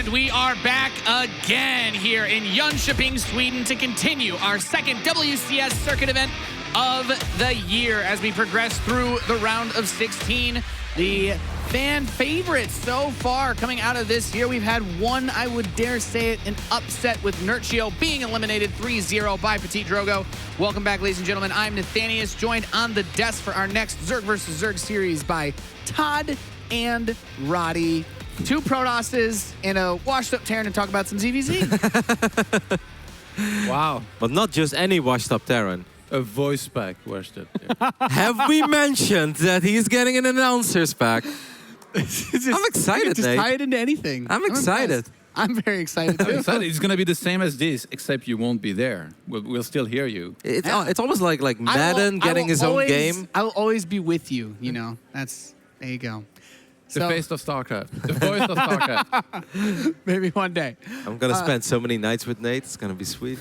And we are back again here in Jönköping, Sweden to continue our second WCS Circuit event of the year as we progress through the round of 16. The fan favorites so far coming out of this year. We've had one, I would dare say it, an upset with Nerchio being eliminated 3-0 by Petit Drogo. Welcome back, ladies and gentlemen. I'm Nathanius, joined on the desk for our next Zerg vs. Zerg series by Todd and Roddy. Two Protosses and a washed-up Terran to talk about some ZvZ. Wow. But not just any washed-up Terran. A voice pack washed-up. Have we mentioned that he's getting an announcer's pack? I'm excited, just Nate. tie it into anything. I'm excited. I'm very excited, too. It's going to be the same as this, except you won't be there. We'll still hear you. It's almost like Madden getting his own game. I will always be with you, you know. There you go. The face of StarCraft. The voice of StarCraft. Maybe one day. I'm going to spend so many nights with Nate. It's going to be sweet.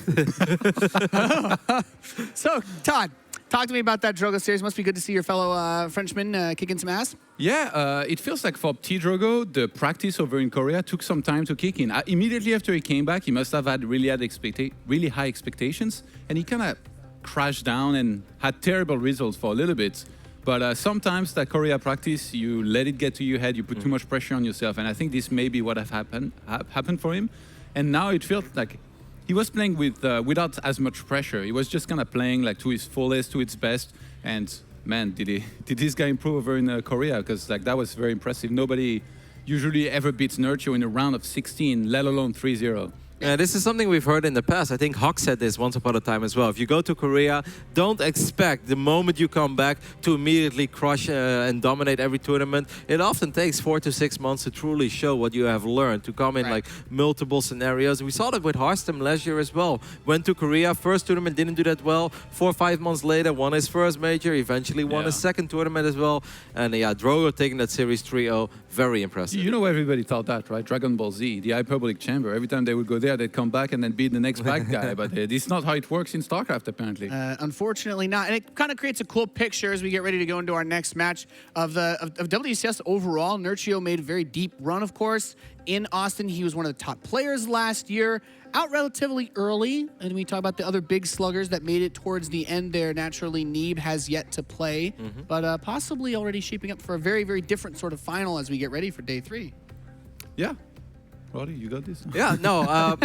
So, Todd, talk to me about that Drogo series. Must be good to see your fellow Frenchman kicking some ass. Yeah, it feels like for Petit Drogo, the practice over in Korea took some time to kick in. Immediately after he came back, he must have had really high expectations, and he kind of crashed down and had terrible results for a little bit. But sometimes that Korea practice, you let it get to your head, you put too much pressure on yourself, and I think this may be what have happened for him. And now it felt like he was playing without as much pressure. He was just kind of playing like to his fullest, to its best. And man, did this guy improve over in Korea? Because like that was very impressive. Nobody usually ever beats Nerchio in a round of 16, let alone 3-0. Yeah, this is something we've heard in the past. I think Hawk said this once upon a time as well. If you go to Korea, don't expect the moment you come back to immediately crush and dominate every tournament. It often takes 4 to 6 months to truly show what you have learned, to come in like multiple scenarios. We saw that with Harstem last year as well. Went to Korea, first tournament didn't do that well. 4 or 5 months later, won his first major, eventually won his second tournament as well. And yeah, Drogo taking that series 3-0, very impressive. You know everybody thought that, right? Dragon Ball Z, the hyperbolic chamber. Every time they would go there, they'd come back and then beat the next black guy. But this is not how it works in StarCraft, apparently. Unfortunately not. And it kind of creates a cool picture as we get ready to go into our next match of WCS overall. Nerchio made a very deep run, of course, in Austin. He was one of the top players last year, out relatively early. And we talk about the other big sluggers that made it towards the end there. Naturally, Neeb has yet to play, but possibly already shaping up for a very, very different sort of final as we get ready for day 3. Yeah. Roddy, you got this? Yeah, no,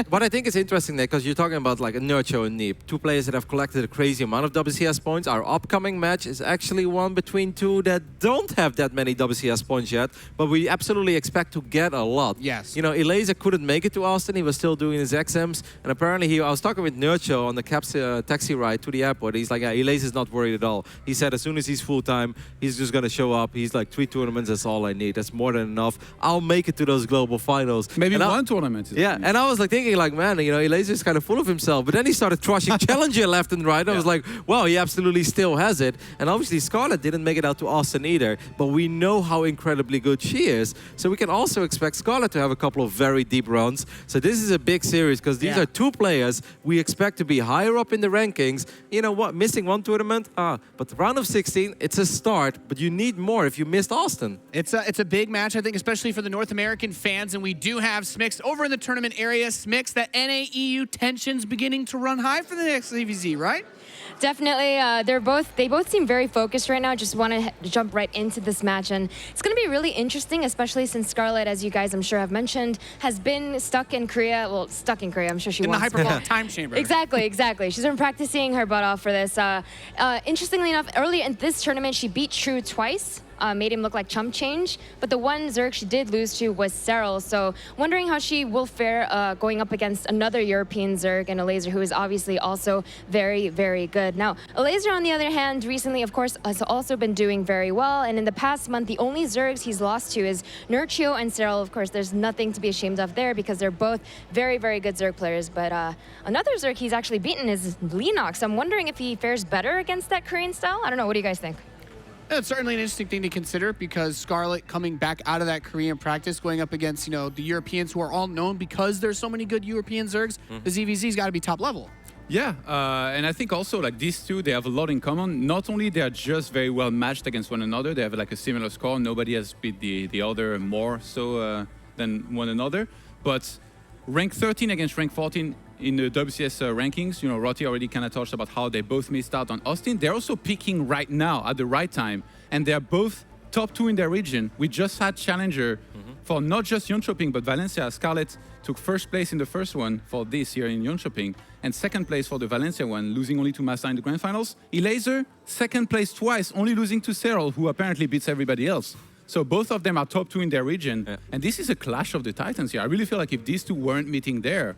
what I think is interesting there, because you're talking about like a Nerchio and Neeb, two players that have collected a crazy amount of WCS points. Our upcoming match is actually one between two that don't have that many WCS points yet, but we absolutely expect to get a lot. Yes. You know, Elazer couldn't make it to Austin. He was still doing his exams, and apparently I was talking with Nerchio on the taxi ride to the airport. He's like, yeah, Elazer's not worried at all. He said as soon as he's full-time, he's just going to show up. He's like, 3 tournaments, that's all I need. That's more than enough. I'll make it to those global finals. Maybe one tournament. Yeah, and I was like thinking like, man, you know, Elazer's kind of full of himself. But then he started crushing Challenger left and right. I was like, well, he absolutely still has it. And obviously Scarlett didn't make it out to Austin either. But we know how incredibly good she is. So we can also expect Scarlett to have a couple of very deep runs. So this is a big series because these are two players we expect to be higher up in the rankings. You know what, missing one tournament? But the round of 16, it's a start. But you need more if you missed Austin. It's a big match, I think, especially for the North American fans. And we do have Smix over in the tournament area. Smix, that NAEU tension's beginning to run high for the next ZvZ, right? Definitely. They both seem very focused right now. Just want to jump right into this match. And it's going to be really interesting, especially since Scarlett, as you guys I'm sure have mentioned, has been stuck in Korea. Well, stuck in Korea. I'm sure she wants in the hyperbolic time chamber. Exactly, exactly. She's been practicing her butt off for this. Interestingly enough, early in this tournament, she beat True twice. Made him look like chump change. But the one Zerg she did lose to was Serral. So wondering how she will fare going up against another European Zerg and Elazer, who is obviously also very, very good. Now, Elazer, on the other hand, recently, of course, has also been doing very well. And in the past month, the only Zergs he's lost to is Nerchio and Serral. Of course, there's nothing to be ashamed of there because they're both very, very good Zerg players. But another Zerg he's actually beaten is Leenox. I'm wondering if he fares better against that Korean style. I don't know. What do you guys think? It's certainly an interesting thing to consider because Scarlett coming back out of that Korean practice, going up against, you know, the Europeans who are all known because there's so many good European Zergs, the ZvZ's got to be top level. Yeah, and I think also like these two, they have a lot in common. Not only they are just very well matched against one another, they have like a similar score. Nobody has beat the other more so than one another. But rank 13 against rank 14 in the WCS rankings, you know, Roti already kind of touched about how they both missed out on Austin. They're also peaking right now at the right time, and they're both top 2 in their region. We just had Challenger for not just Jönköping, but Valencia. Scarlett took first place in the first one for this year in Jönköping, and second place for the Valencia one, losing only to Massa in the grand finals. Elazer, second place twice, only losing to Cyril, who apparently beats everybody else. So both of them are top 2 in their region. Yeah. And this is a clash of the titans here. I really feel like if these two weren't meeting there,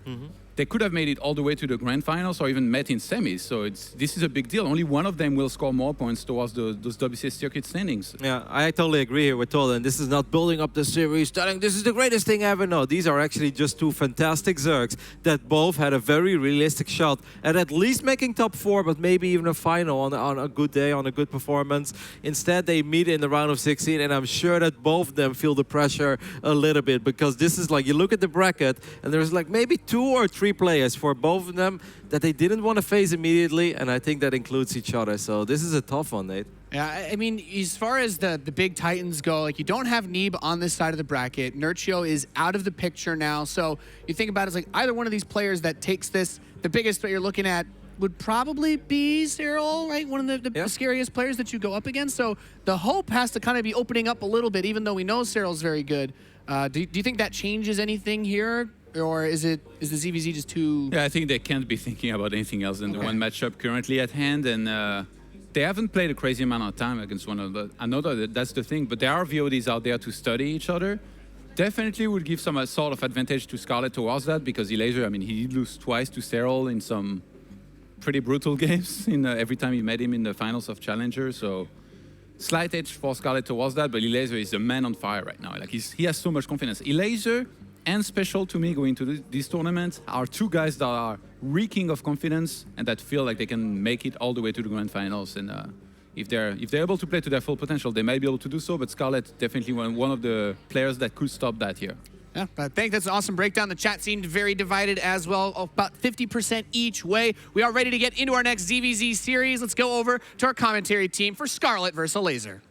they could have made it all the way to the grand finals or even met in semis. So this is a big deal. Only one of them will score more points towards those WCS circuit standings. Yeah, I totally agree here with Tolan. This is not building up the series, telling this is the greatest thing ever. No, these are actually just two fantastic Zergs that both had a very realistic shot at least making top 4, but maybe even a final on a good day, on a good performance. Instead, they meet in the round of 16, and I'm sure that both of them feel the pressure a little bit, because this is like, you look at the bracket, and there's like maybe 2 or 3 players for both of them that they didn't want to face immediately, and I think that includes each other. So this is a tough one, Nate. Yeah, I mean, as far as the big Titans go, like, you don't have Neeb on this side of the bracket. Nerchio is out of the picture now. So you think about it as like either one of these players that takes this, the biggest that you're looking at would probably be Cyril, right? One of the scariest players that you go up against. So the hope has to kind of be opening up a little bit, even though we know Cyril's very good. Do you think that changes anything here? Or is the ZvZ just too... Yeah, I think they can't be thinking about anything else than the one matchup currently at hand. And they haven't played a crazy amount of time against one another. That's the thing. But there are VODs out there to study each other. Definitely would give some sort of advantage to Scarlet towards that, because Elazer, I mean, he did lose twice to Cyril in some pretty brutal games every time he met him in the finals of Challenger. So slight edge for Scarlet towards that, but Elazer is a man on fire right now. Like, he has so much confidence. Elazer and Special, to me, going to this tournament, are two guys that are reeking of confidence and that feel like they can make it all the way to the grand finals. And if they're able to play to their full potential, they might be able to do so. But Scarlet definitely one of the players that could stop that here. Yeah, I think that's an awesome breakdown. The chat seemed very divided as well, about 50% each way. We are ready to get into our next ZvZ series. Let's go over to our commentary team for Scarlet versus Elazer.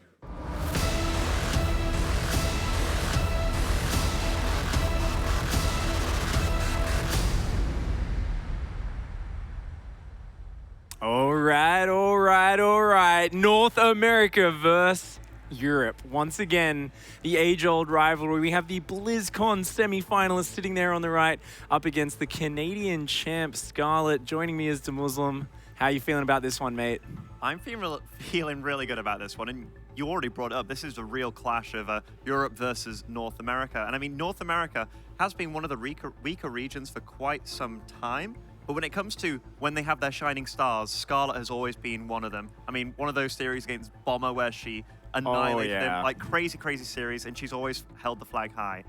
All right. North America versus Europe. Once again, the age-old rivalry. We have the BlizzCon semi-finalists sitting there on the right up against the Canadian champ, Scarlet. Joining me is the Muslim. How are you feeling about this one, mate? I'm feeling really good about this one. And you already brought it up. This is a real clash of Europe versus North America. And I mean, North America has been one of the weaker regions for quite some time. But when it comes to when they have their shining stars, Scarlet has always been one of them. I mean, one of those series against Bomber where she annihilated them, like crazy series, and she's always held the flag high.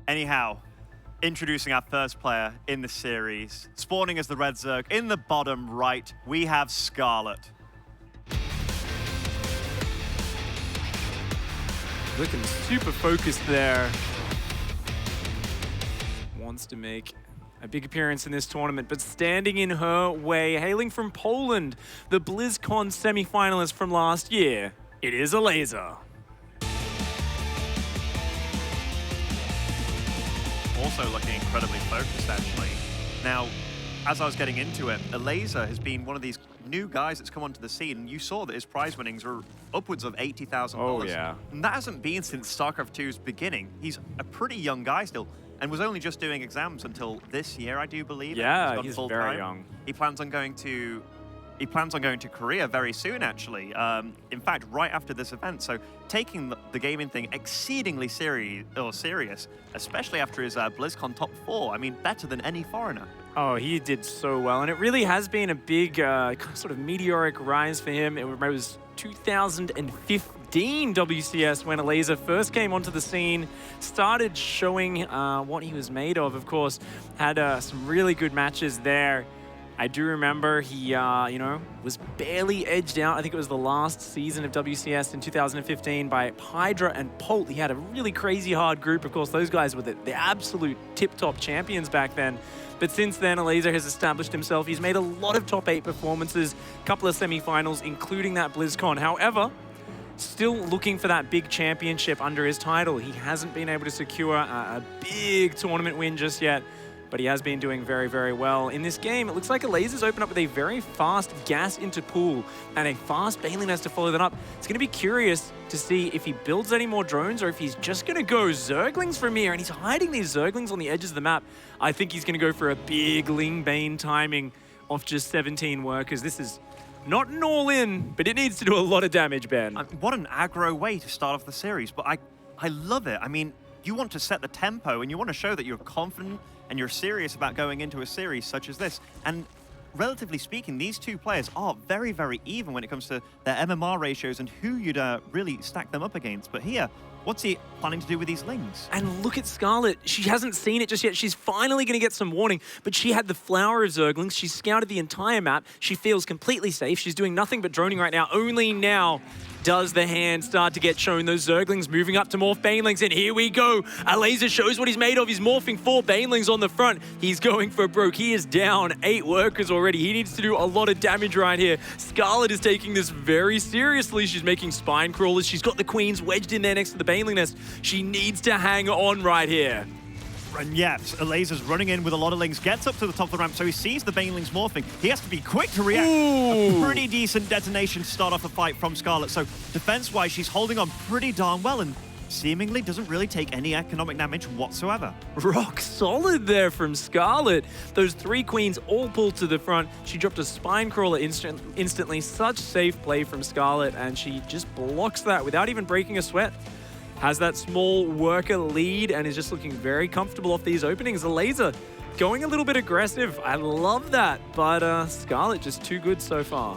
Anyhow, introducing our first player in the series, spawning as the Red Zerg in the bottom right, we have Scarlet. Looking super focused there. Wants to make a big appearance in this tournament, but standing in her way, hailing from Poland, the BlizzCon semi-finalist from last year, it is Elazer. Also looking incredibly focused, actually. Now, as I was getting into it, Elazer has been one of these new guys that's come onto the scene, and you saw that his prize winnings were upwards of $80,000. Oh, yeah. And that hasn't been since StarCraft 2's beginning. He's a pretty young guy still, and was only just doing exams until this year, I do believe. Yeah, he's very young. He plans on going to Korea very soon, actually. In fact, right after this event. So taking the gaming thing exceedingly serious, especially after his BlizzCon top 4. I mean, better than any foreigner. Oh, he did so well, and it really has been a big sort of meteoric rise for him. It was 2015 WCS when Elazer first came onto the scene, started showing what he was made of. Of course, had some really good matches there. I do remember he, was barely edged out. I think it was the last season of WCS in 2015 by Hydra and Polt. He had a really crazy hard group. Of course, those guys were the absolute tip-top champions back then. But since then, Elazer has established himself. He's made a lot of top 8 performances, a couple of semi-finals, including that BlizzCon. However, still looking for that big championship under his title. He hasn't been able to secure a big tournament win just yet, but he has been doing very, very well. In this game, it looks like Elazer's opened up with a very fast gas into pool and a fast Baneling Nest to follow that up. It's going to be curious to see if he builds any more drones or if he's just going to go Zerglings from here, and he's hiding these Zerglings on the edges of the map. I think he's going to go for a big Ling Bane timing off just 17 workers. This is not an all-in, but it needs to do a lot of damage, Ben. What an aggro way to start off the series, but I love it. I mean, you want to set the tempo and you want to show that you're confident and you're serious about going into a series such as this. And relatively speaking, these two players are very, very even when it comes to their MMR ratios and who you'd really stack them up against. But here, what's he planning to do with these Lings? And look at Scarlett. She hasn't seen it just yet. She's finally going to get some warning, but she had the flower of Zerglings. She scouted the entire map. She feels completely safe. She's doing nothing but droning right now. Only now does the hand start to get shown. Those Zerglings moving up to morph Banelings, and here we go. Elazer shows what he's made of. He's morphing 4 Banelings on the front. He's going for broke. He is down 8 workers already. He needs to do a lot of damage right here. Scarlett is taking this very seriously. She's making spine crawlers. She's got the queens wedged in there next to the Baneling Nest. She needs to hang on right here. And yes, Elazer's running in with a lot of Lings, gets up to the top of the ramp, so he sees the Banelings morphing. He has to be quick to react. Ooh. A pretty decent detonation to start off a fight from Scarlett. So defense-wise, she's holding on pretty darn well and seemingly doesn't really take any economic damage whatsoever. Rock solid there from Scarlett. Those 3 queens all pulled to the front. She dropped a spine crawler instantly. Such safe play from Scarlett, and she just blocks that without even breaking a sweat. Has that small worker lead and is just looking very comfortable off these openings. Elazer going a little bit aggressive. I love that, but Scarlett just too good so far.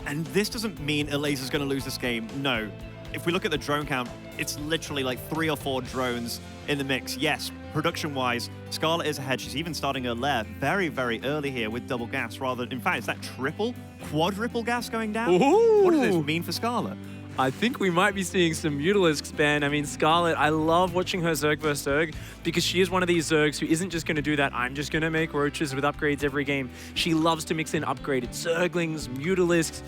And this doesn't mean Elazer's going to lose this game. No. If we look at the drone count, it's literally like 3 or 4 drones in the mix. Yes, production-wise, Scarlett is ahead. She's even starting her lair very, very early here with double gas rather than, in fact, is that quadruple gas going down? Ooh. What does this mean for Scarlett? I think we might be seeing some Mutalisks, Ben. I mean, Scarlett, I love watching her Zerg vs. Zerg because she is one of these Zergs who isn't just going to do that. I'm just going to make roaches with upgrades every game. She loves to mix in upgraded Zerglings, Mutalisks.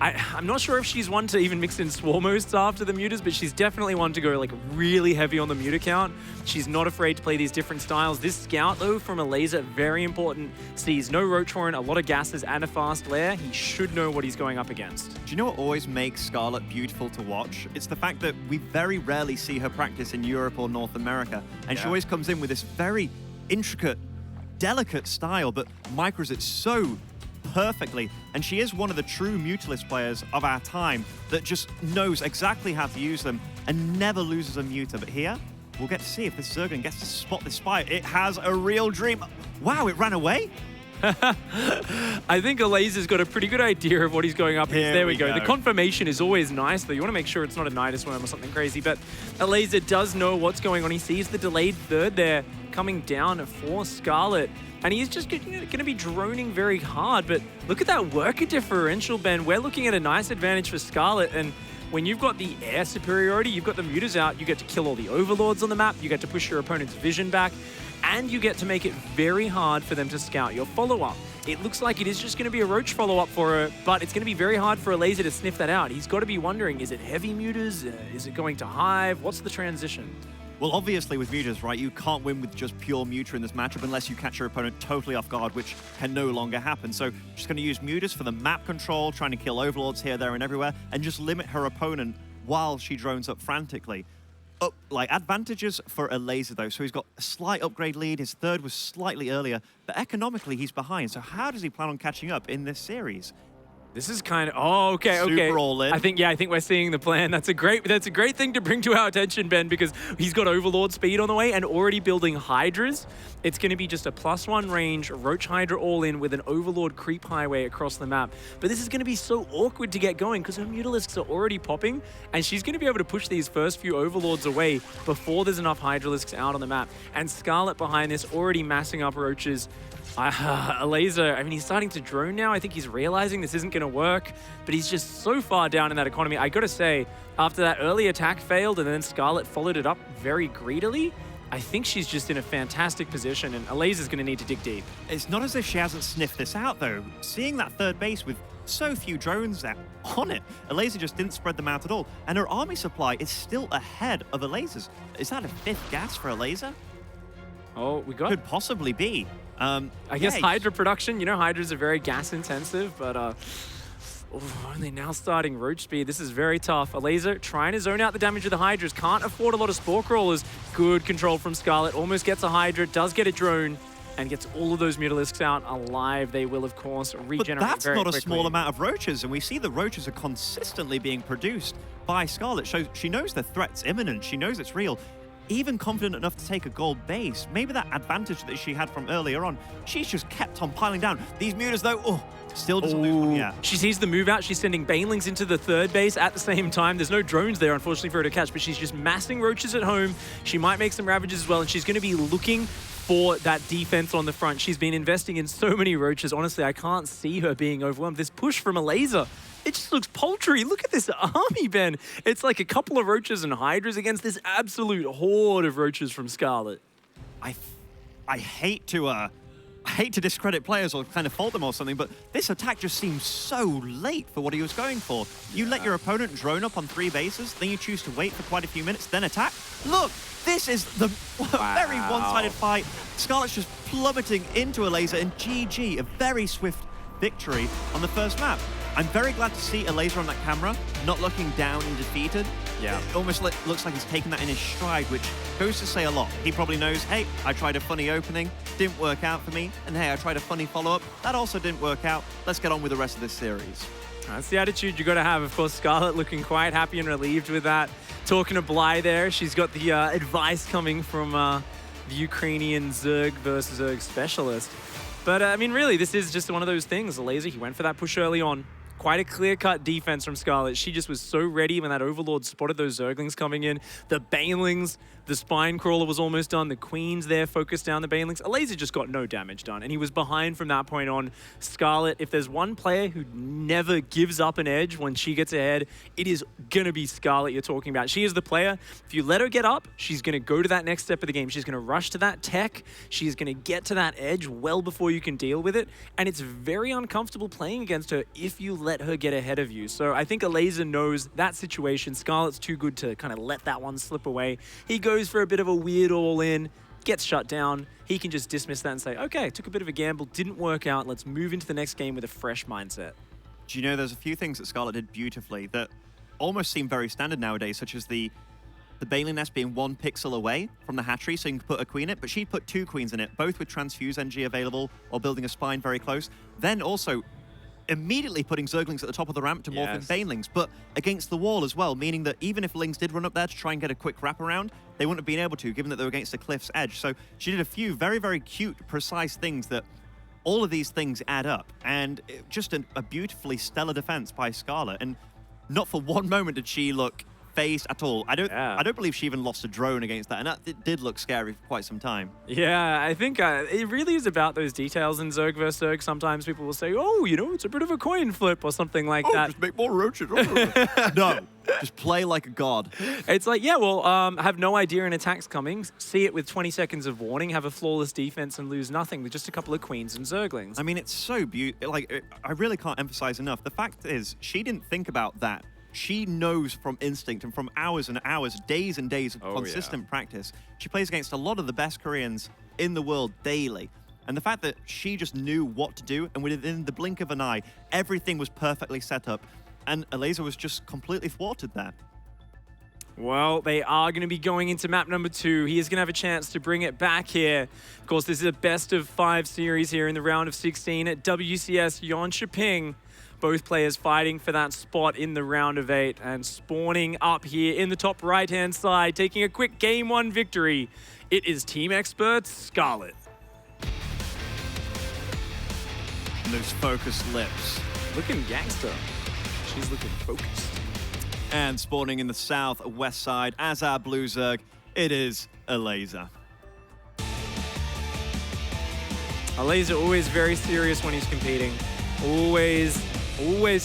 I'm not sure if she's one to even mix in Swarmos after the Mutas, but she's definitely one to go like really heavy on the Muta count. She's not afraid to play these different styles. This Scout, though, from Elazer, very important. Sees no Roach Horn, a lot of gases, and a fast lair. He should know what he's going up against. Do you know what always makes Scarlett beautiful to watch? It's the fact that we very rarely see her practice in Europe or North America. And she always comes in with this very intricate, delicate style, but micros it so perfectly. And she is one of the true Mutalist players of our time that just knows exactly how to use them and never loses a Muta. But here, we'll get to see if this Zerglin gets to spot this spy. It has a real dream. Wow, it ran away? I think Elazer's got a pretty good idea of what he's going up against. There we go. The confirmation is always nice, though. You want to make sure it's not a Nidus Worm or something crazy, but Elazer does know what's going on. He sees the delayed third there coming down for Scarlet, and he's just going to be droning very hard, but look at that worker differential, Ben. We're looking at a nice advantage for Scarlet, and when you've got the air superiority, you've got the Mutas out, you get to kill all the Overlords on the map, you get to push your opponent's vision back, and you get to make it very hard for them to scout your follow-up. It looks like it is just going to be a Roach follow-up for her, but it's going to be very hard for Elazer to sniff that out. He's got to be wondering, is it heavy Mutas? Is it going to Hive? What's the transition? Well, obviously with Mutas, right, you can't win with just pure Muta in this matchup unless you catch your opponent totally off guard, which can no longer happen. So she's going to use Mutas for the map control, trying to kill Overlords here, there, and everywhere, and just limit her opponent while she drones up frantically. Advantages for Elazer, though. So he's got a slight upgrade lead. His third was slightly earlier, but economically he's behind. So how does he plan on catching up in this series? This is kind of okay. Super all in. I think we're seeing the plan. That's a great thing to bring to our attention, Ben, because he's got Overlord speed on the way and already building Hydras. It's going to be just a +1 range Roach Hydra all in with an Overlord creep highway across the map. But this is going to be so awkward to get going because her Mutalisks are already popping, and she's going to be able to push these first few Overlords away before there's enough Hydralisks out on the map. And Scarlet behind this already massing up Roaches. Elazer, I mean, he's starting to drone now. I think he's realizing this isn't going to work, but he's just so far down in that economy. I got to say, after that early attack failed and then Scarlet followed it up very greedily, I think she's just in a fantastic position, and Elazer's going to need to dig deep. It's not as if she hasn't sniffed this out, though. Seeing that third base with so few drones on it. Elazer just didn't spread them out at all. And her army supply is still ahead of Elazer's. Is that a 5th gas for Elazer? Oh, we got... Could possibly be. I guess Hydra production, you know, Hydras are very gas intensive, but only now starting Roach Speed. This is very tough. Elazer trying to zone out the damage of the Hydras. Can't afford a lot of Spore Crawlers. Good control from Scarlet. Almost gets a Hydra, does get a drone, and gets all of those Mutalisks out alive. They will, of course, regenerate But that's very not a quickly. small amount of Roaches, and we see the Roaches are consistently being produced by Scarlet. So she knows the threat's imminent. She knows it's real. Even confident enough to take a gold base. Maybe that advantage that she had from earlier on, she's just kept on piling down. These Mutas, though, still doesn't lose one yet. She sees the move out. She's sending Banelings into the 3rd base at the same time. There's no drones there, unfortunately, for her to catch, but she's just massing Roaches at home. She might make some Ravages as well, and she's going to be looking for that defense on the front. She's been investing in so many Roaches. Honestly, I can't see her being overwhelmed. This push from Elazer, it just looks paltry. Look at this army, Ben. It's like a couple of Roaches and Hydras against this absolute horde of Roaches from Scarlet. I hate to discredit players or kind of fault them or something, but this attack just seems so late for what he was going for. You let your opponent drone up on 3 bases, then you choose to wait for quite a few minutes, then attack. Look, this is the very one-sided fight. Scarlet's just plummeting into Elazer, and GG, a very swift victory on the first map. I'm very glad to see Elazer on that camera, not looking down and defeated. Yeah. It almost looks like he's taken that in his stride, which goes to say a lot. He probably knows, hey, I tried a funny opening, didn't work out for me, and hey, I tried a funny follow-up, that also didn't work out. Let's get on with the rest of this series. That's the attitude you got to have. Of course, Scarlet looking quite happy and relieved with that. Talking to Bly there, she's got the advice coming from the Ukrainian Zerg versus Zerg specialist. But, I mean, really, this is just one of those things. Elazer, he went for that push early on. Quite a clear-cut defense from Scarlet. She just was so ready when that Overlord spotted those Zerglings coming in. The Banelings, the Spine Crawler was almost done. The Queen's there focused down the Banelings. Elazer just got no damage done, and he was behind from that point on. Scarlet, if there's one player who never gives up an edge when she gets ahead, it is going to be Scarlet you're talking about. She is the player. If you let her get up, she's going to go to that next step of the game. She's going to rush to that tech. She's going to get to that edge well before you can deal with it, and it's very uncomfortable playing against her if you let her get ahead of you. So I think Elazer knows that situation. Scarlet's too good to kind of let that one slip away. He goes for a bit of a weird all-in, gets shut down. He can just dismiss that and say, okay, took a bit of a gamble, didn't work out. Let's move into the next game with a fresh mindset. Do you know there's a few things that Scarlet did beautifully that almost seem very standard nowadays, such as the Baneling nest being 1 pixel away from the hatchery, so you can put a queen in it, but she put 2 queens in it, both with Transfuse NG available or building a spine very close. Then also immediately putting Zerglings at the top of the ramp to morph in Banelings, but against the wall as well, meaning that even if Lings did run up there to try and get a quick wraparound, they wouldn't have been able to, given that they were against a cliff's edge. So she did a few very, very cute, precise things that all of these things add up. And just a beautifully stellar defense by Scarlet. And not for one moment did she look phased at all. I don't believe she even lost a drone against that, and that did look scary for quite some time. Yeah, I think it really is about those details in Zerg vs. Zerg. Sometimes people will say, oh, you know, it's a bit of a coin flip or something like that. Just make more roaches. No, just play like a god. It's like, yeah, well, have no idea an attack's coming, see it with 20 seconds of warning, have a flawless defense and lose nothing with just a couple of queens and Zerglings. I mean, it's so beautiful. Like, I really can't emphasize enough. The fact is, she didn't think about that. She knows from instinct and from hours and hours, days and days of consistent practice. She plays against a lot of the best Koreans in the world daily. And the fact that she just knew what to do, and within the blink of an eye, everything was perfectly set up. And Elazer was just completely thwarted there. Well, they are going to be going into map number 2. He is going to have a chance to bring it back here. Of course, this is a best of 5 series here in the round of 16 at WCS Jönköping. Both players fighting for that spot in the round of 8 and spawning up here in the top right-hand side, taking a quick Game 1 victory. It is Team Expert Scarlet. And those focused lips. Looking gangster. She's looking focused. And spawning in the southwest side as our Blue Zerg, it is Elazer. Elazer always very serious when he's competing. Always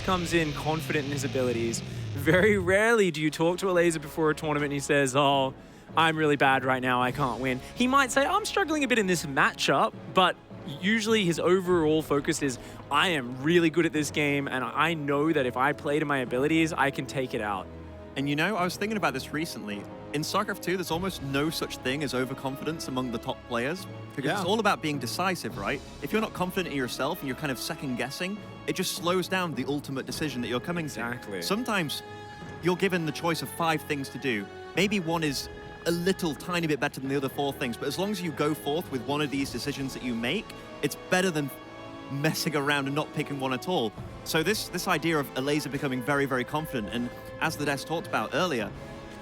comes in confident in his abilities. Very rarely do you talk to Elazer before a tournament and he says, oh, I'm really bad right now, I can't win. He might say, I'm struggling a bit in this matchup, but usually his overall focus is, I am really good at this game, and I know that if I play to my abilities, I can take it out. And you know, I was thinking about this recently. In StarCraft 2, there's almost no such thing as overconfidence among the top players, because it's all about being decisive, right? If you're not confident in yourself and you're kind of second-guessing, it just slows down the ultimate decision that you're coming to. Exactly. Sometimes you're given the choice of 5 things to do. Maybe one is a little tiny bit better than the other 4 things, but as long as you go forth with one of these decisions that you make, it's better than messing around and not picking one at all. So this idea of Elazer becoming very, very confident, and as the desk talked about earlier,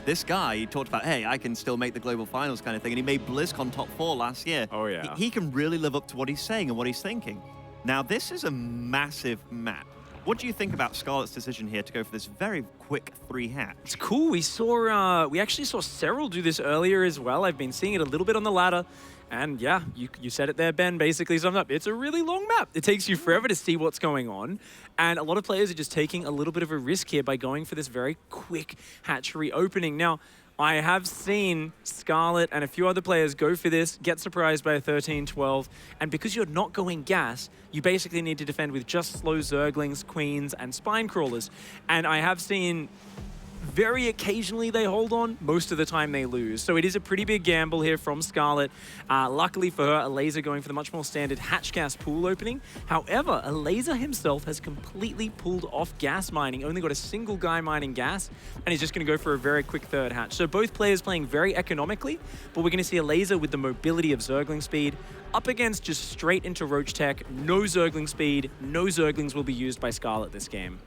this guy, he talked about, hey, I can still make the global finals kind of thing, and he made BlizzCon top 4 last year. Oh, yeah. He can really live up to what he's saying and what he's thinking. Now, this is a massive map. What do you think about Scarlett's decision here to go for this very quick 3 hatch? It's cool. We actually saw Serral do this earlier as well. I've been seeing it a little bit on the ladder. And yeah, you said it there, Ben, basically summed up. It's a really long map. It takes you forever to see what's going on. And a lot of players are just taking a little bit of a risk here by going for this very quick hatchery opening. Now, I have seen Scarlet and a few other players go for this, get surprised by a 13-12, and because you're not going gas, you basically need to defend with just slow Zerglings, Queens, and Spine Crawlers. And I have seen very occasionally they hold on, most of the time they lose. So it is a pretty big gamble here from Scarlet. Luckily for her, Elazer going for the much more standard hatch gas pool opening. However, Elazer himself has completely pulled off gas mining, only got a single guy mining gas, and he's just going to go for a very quick 3rd hatch. So both players playing very economically, but we're going to see Elazer with the mobility of Zergling speed up against just straight into Roach Tech, no Zergling speed, no Zerglings will be used by Scarlet this game.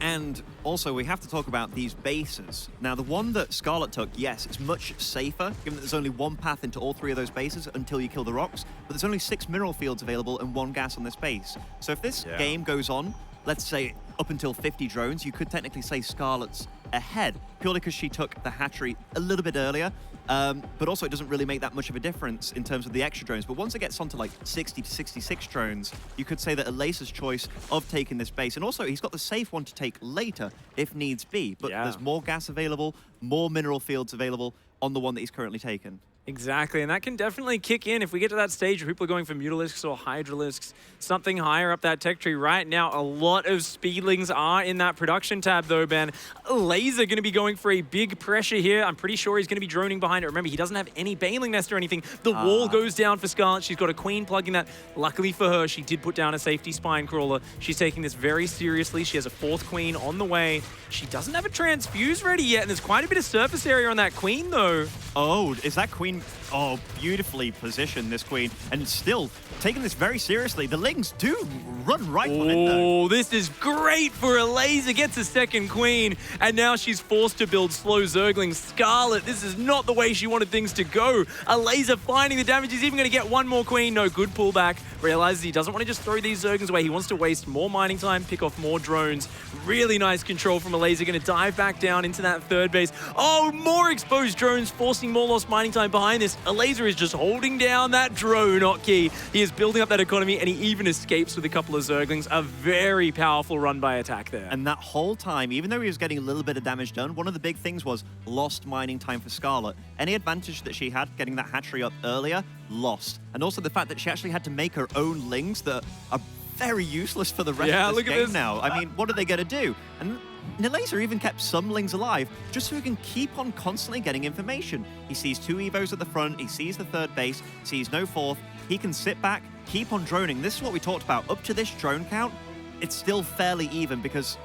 And also, we have to talk about these bases. Now, the one that Scarlet took, yes, it's much safer, given that there's only one path into all 3 of those bases until you kill the rocks, but there's only 6 mineral fields available and 1 gas on this base. So if this game goes on, let's say up until 50 drones, you could technically say Scarlet's ahead, purely because she took the hatchery a little bit earlier. But also it doesn't really make that much of a difference in terms of the extra drones. But once it gets onto like 60 to 66 drones, you could say that Elazer's choice of taking this base, and also he's got the safe one to take later if needs be. But there's more gas available, more mineral fields available on the one that he's currently taken. Exactly, and that can definitely kick in if we get to that stage where people are going for Mutalisks or Hydralisks, something higher up that tech tree. Right now, a lot of Speedlings are in that production tab though, Ben. Elazer going to be going for a big pressure here. I'm pretty sure he's going to be droning behind it. Remember, he doesn't have any Baneling Nest or anything. The wall goes down for Scarlet. She's got a Queen plugging that. Luckily for her, she did put down a safety Spine Crawler. She's taking this very seriously. She has a 4th Queen on the way. She doesn't have a Transfuse ready yet, and there's quite a bit of surface area on that Queen though. Oh, is that Queen? Oh, beautifully positioned, this Queen. And still taking this very seriously. The Lings do run right on it, though. Oh, this is great for Elazer. Gets a 2nd Queen, and now she's forced to build slow Zergling. Scarlet, this is not the way she wanted things to go. Elazer finding the damage. He's even going to get 1 more Queen. No, good pullback. Realizes he doesn't want to just throw these Zerglings away. He wants to waste more mining time, pick off more drones. Really nice control from Elazer. Going to dive back down into that 3rd base. Oh, more exposed drones, forcing more lost mining time behind this. Elazer is just holding down that drone hotkey. He is building up that economy, and he even escapes with a couple of Zerglings. A very powerful run by attack there. And that whole time, even though he was getting a little bit of damage done, one of the big things was lost mining time for Scarlet. Any advantage that she had getting that hatchery up earlier, lost. And also the fact that she actually had to make her own Lings that are very useless for the rest of this game now. I mean, what are they going to do? And Elazer even kept some Lings alive just so he can keep on constantly getting information. He sees 2 Evos at the front, he sees the 3rd base, sees no 4th. He can sit back, keep on droning. This is what we talked about. Up to this drone count, it's still fairly even because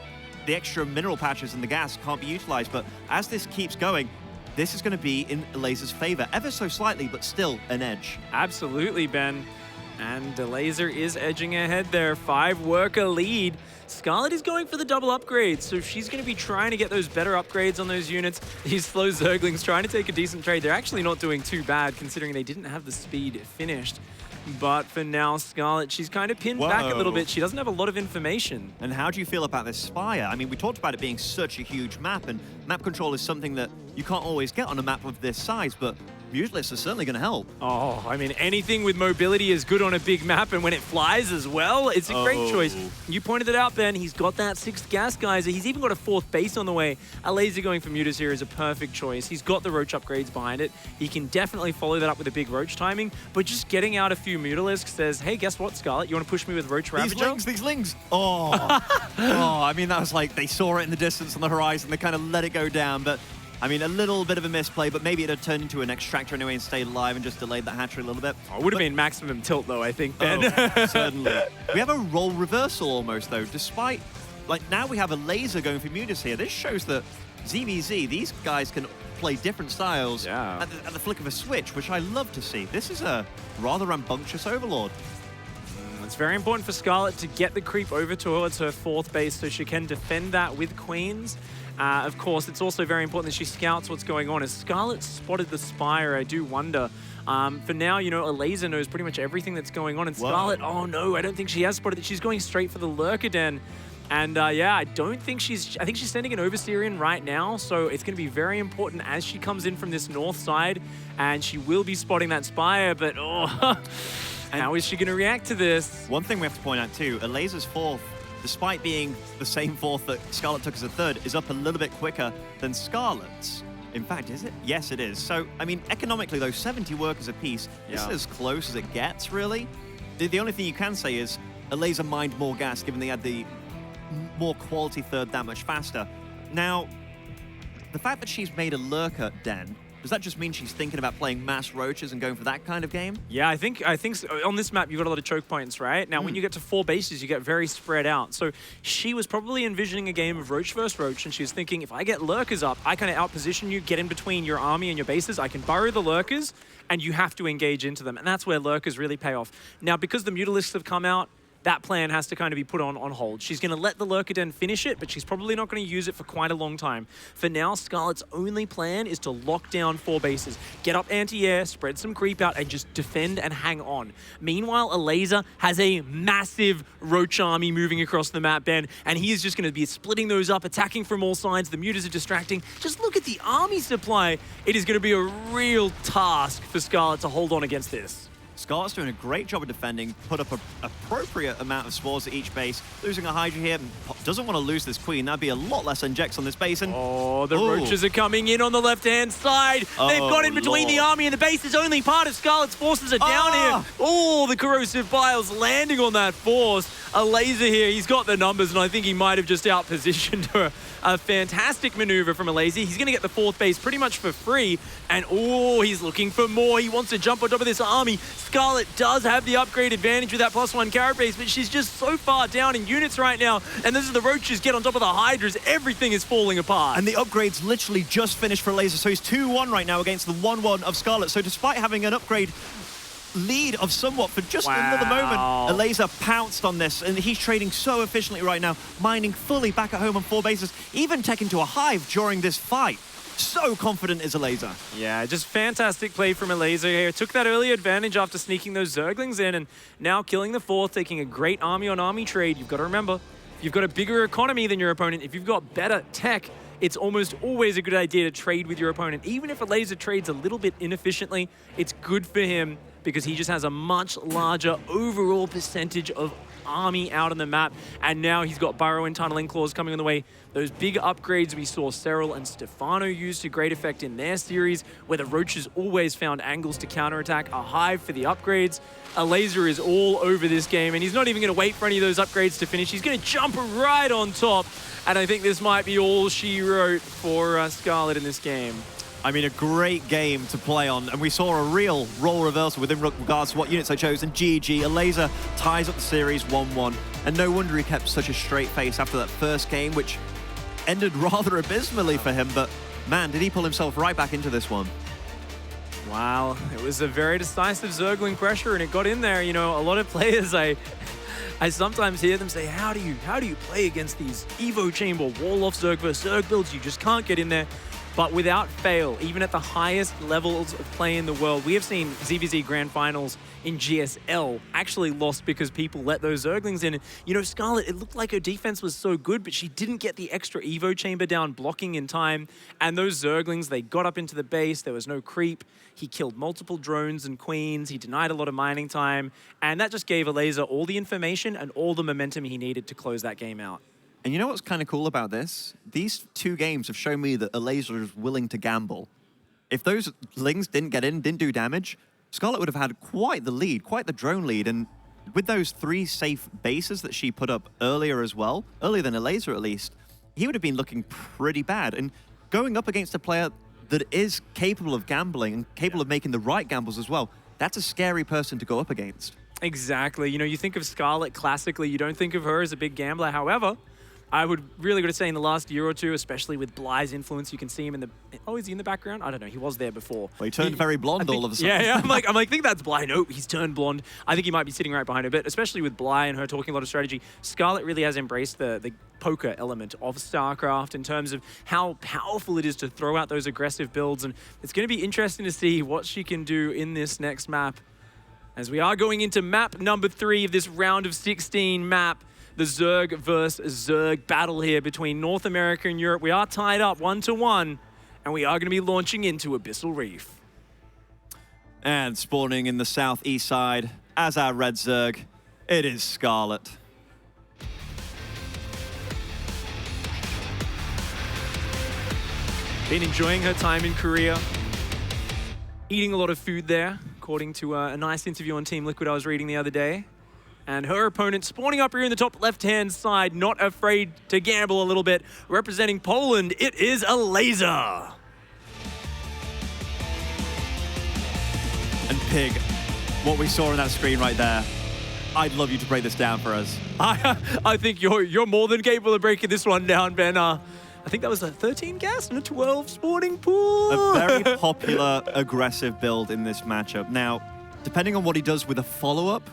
the extra mineral patches and the gas can't be utilized. But as this keeps going, this is going to be in Elazer's favor, ever so slightly, but still an edge. Absolutely, Ben. And Elazer is edging ahead there. 5 worker lead. Scarlet is going for the double upgrades, so she's going to be trying to get those better upgrades on those units. These slow Zerglings trying to take a decent trade. They're actually not doing too bad considering they didn't have the speed finished. But for now, Scarlet, she's kind of pinned back a little bit. She doesn't have a lot of information. And how do you feel about this Spire? I mean, we talked about it being such a huge map, and map control is something that you can't always get on a map of this size, but Mutalisks are certainly going to help. Oh, I mean, anything with mobility is good on a big map, and when it flies as well, it's a great choice. You pointed it out, Ben. He's got that 6th gas geyser. He's even got a 4th base on the way. Elazer going for Mutas here is a perfect choice. He's got the Roach upgrades behind it. He can definitely follow that up with a big Roach timing, but just getting out a few Mutalisks says, hey, guess what, Scarlet? You want to push me with Roach Ravager? These lings. Oh. Oh, I mean, that was like, they saw it in the distance on the horizon. They kind of let it go down, but I mean, a little bit of a misplay, but maybe it had turned into an extractor anyway and stayed alive and just delayed that hatchery a little bit. Oh, it would have been maximum tilt, though, I think, Ben. Oh, certainly. We have a role reversal almost, though, despite, like, now we have a Elazer going for Mutas here. This shows that ZvZ, these guys can play different styles at the flick of a switch, which I love to see. This is a rather rambunctious Overlord. It's very important for Scarlet to get the creep over towards her 4th base so she can defend that with Queens. Of course, it's also very important that she scouts what's going on. As Scarlet spotted the Spire, I do wonder. For now, you know, Elazer knows pretty much everything that's going on. And Scarlet, oh no, I don't think she has spotted it. She's going straight for the Lurker Den. And yeah, I think she's sending an Overseer in right now. So it's going to be very important as she comes in from this north side. And she will be spotting that Spire, but oh... How is she going to react to this? One thing we have to point out too, Elazer's 4th, despite being the same 4th that Scarlet took as a 3rd, is up a little bit quicker than Scarlet's. In fact, is it? Yes, it is. So, I mean, economically though, 70 workers apiece, this is as close as it gets, really. The only thing you can say is Elazer mined more gas, given they had the more quality 3rd that much faster. Now, the fact that she's made a Lurker Den, does that just mean she's thinking about playing mass roaches and going for that kind of game? Yeah, I think so. On this map, you've got a lot of choke points, right? Now, when you get to 4 bases, you get very spread out. So she was probably envisioning a game of roach versus roach, and she was thinking, if I get lurkers up, I kind of outposition you, get in between your army and your bases. I can burrow the lurkers, and you have to engage into them. And that's where lurkers really pay off. Now, because the Mutalisks have come out, that plan has to kind of be put on hold. She's going to let the Lurker Den finish it, but she's probably not going to use it for quite a long time. For now, Scarlet's only plan is to lock down 4 bases, get up anti-air, spread some creep out, and just defend and hang on. Meanwhile, Elazer has a massive Roach army moving across the map, Ben, and he is just going to be splitting those up, attacking from all sides. The Mutas are distracting. Just look at the army supply. It is going to be a real task for Scarlet to hold on against this. Scarlet's doing a great job of defending, put up an appropriate amount of spores at each base. Losing a Hydra here, doesn't want to lose this Queen. That'd be a lot less injects on this base. And oh, the Roaches are coming in on the left-hand side. They've got in between the army and the base. Is only part of Scarlet's forces are down here. Oh, the Corrosive Piles landing on that force. Elazer here, he's got the numbers, and I think he might have just outpositioned her. A fantastic maneuver from Elazer. He's going to get the 4th base pretty much for free. And oh, he's looking for more. He wants to jump on top of this army. Scarlet does have the upgrade advantage with that +1 carapace, but she's just so far down in units right now. And this is the Roaches get on top of the Hydras. Everything is falling apart. And the upgrade's literally just finished for Elazer. So he's 2-1 right now against the 1-1 of Scarlet. So despite having an upgrade lead of somewhat for just another moment, Elazer pounced on this, and he's trading so efficiently right now, mining fully back at home on 4 bases, even taking to a hive during this fight. So confident is Elazer. Yeah, just fantastic play from Elazer here. Took that early advantage after sneaking those Zerglings in, and now killing the 4th, taking a great army-on-army trade. You've got to remember, if you've got a bigger economy than your opponent, if you've got better tech, it's almost always a good idea to trade with your opponent. Even if Elazer trades a little bit inefficiently, it's good for him because he just has a much larger overall percentage of army out on the map. And now he's got Burrow and Tunneling Claws coming on the way. Those big upgrades we saw Cyril and Stefano use to great effect in their series, where the Roaches always found angles to counterattack, a hive for the upgrades. Elazer is all over this game, and he's not even going to wait for any of those upgrades to finish. He's going to jump right on top, and I think this might be all she wrote for Scarlet in this game. I mean, a great game to play on, and we saw a real role reversal within regards to what units I chose, and GG. Elazer ties up the series 1-1, and no wonder he kept such a straight face after that first game, which ended rather abysmally for him, but man, did he pull himself right back into this one. Wow, it was a very decisive Zergling pressure, and it got in there. You know, a lot of players, I I sometimes hear them say, how do you play against these Evo Chamber wall-off Zerg versus Zerg builds? You just can't get in there. But without fail, even at the highest levels of play in the world, we have seen ZvZ Grand Finals in GSL actually lost because people let those Zerglings in. You know, Scarlett, it looked like her defense was so good, but she didn't get the extra Evo Chamber down blocking in time. And those Zerglings, they got up into the base. There was no creep. He killed multiple drones and queens. He denied a lot of mining time. And that just gave Elazer all the information and all the momentum he needed to close that game out. And you know what's kind of cool about this? These 2 games have shown me that Elazer is willing to gamble. If those Lings didn't get in, didn't do damage, Scarlet would have had quite the lead, quite the drone lead. And with those 3 safe bases that she put up earlier as well, earlier than Elazer at least, he would have been looking pretty bad. And going up against a player that is capable of gambling and capable of making the right gambles as well, that's a scary person to go up against. Exactly. You know, you think of Scarlet classically, you don't think of her as a big gambler. However, I would really got to say in the last year or two, especially with Bly's influence, you can see him in the... Oh, is he in the background? I don't know. He was there before. Well, he turned very blonde all of a sudden. Yeah. I'm like, I think that's Bly. No, he's turned blonde. I think he might be sitting right behind her. But especially with Bly and her talking a lot of strategy, Scarlet really has embraced the poker element of StarCraft in terms of how powerful it is to throw out those aggressive builds. And it's going to be interesting to see what she can do in this next map. As we are going into map number 3 of this round of 16 map, the Zerg versus Zerg battle here between North America and Europe. We are tied up 1-1, and we are going to be launching into Abyssal Reef. And spawning in the southeast side, as our red Zerg, it is Scarlet. Been enjoying her time in Korea. Eating a lot of food there, according to a nice interview on Team Liquid I was reading the other day. And her opponent spawning up here in the top left-hand side, not afraid to gamble a little bit. Representing Poland, it is Elazer. And Pig, what we saw on that screen right there, I'd love you to break this down for us. I think you're more than capable of breaking this one down, Ben. I think that was a 13 gas and a 12 spawning pool. A very popular, aggressive build in this matchup. Now, depending on what he does with a follow-up,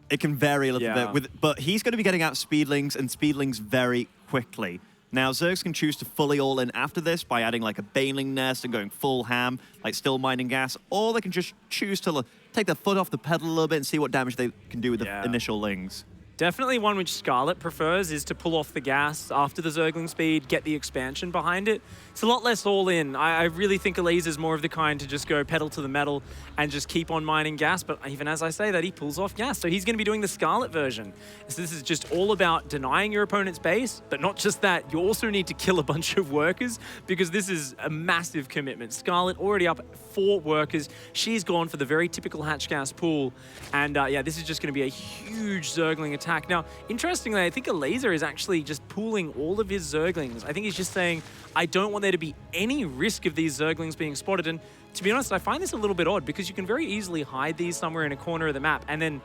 it can vary a little bit, but he's going to be getting out Speedlings and Speedlings very quickly. Now, Zergs can choose to fully all in after this by adding like a Baneling nest and going full ham, like still mining gas, or they can just choose to take their foot off the pedal a little bit and see what damage they can do with the initial Lings. Definitely one which Scarlet prefers is to pull off the gas after the Zergling speed, get the expansion behind it. It's a lot less all in. I really think Elazer's more of the kind to just go pedal to the metal and just keep on mining gas, but even as I say that, he pulls off gas. So he's going to be doing the Scarlet version. So this is just all about denying your opponent's base, but not just that, you also need to kill a bunch of workers because this is a massive commitment. Scarlet already up 4 workers. She's gone for the very typical hatch gas pool. And yeah, this is just going to be a huge Zergling attack. Now, interestingly, I think Elazer is actually just pooling all of his Zerglings. I think he's just saying, I don't want there to be any risk of these Zerglings being spotted. And to be honest, I find this a little bit odd because you can very easily hide these somewhere in a corner of the map. And then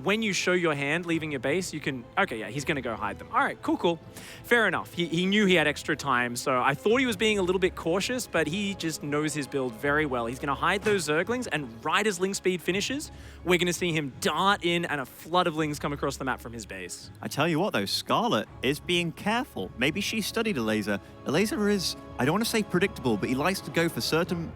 when you show your hand leaving your base, you can, okay, yeah, he's going to go hide them. All right, cool. Fair enough. He knew he had extra time, so I thought he was being a little bit cautious, but he just knows his build very well. He's going to hide those Zerglings, and right as Ling speed finishes, we're going to see him dart in and a flood of Lings come across the map from his base. I tell you what, though, Scarlet is being careful. Maybe she studied Elazer. Elazer is, I don't want to say predictable, but he likes to go for certain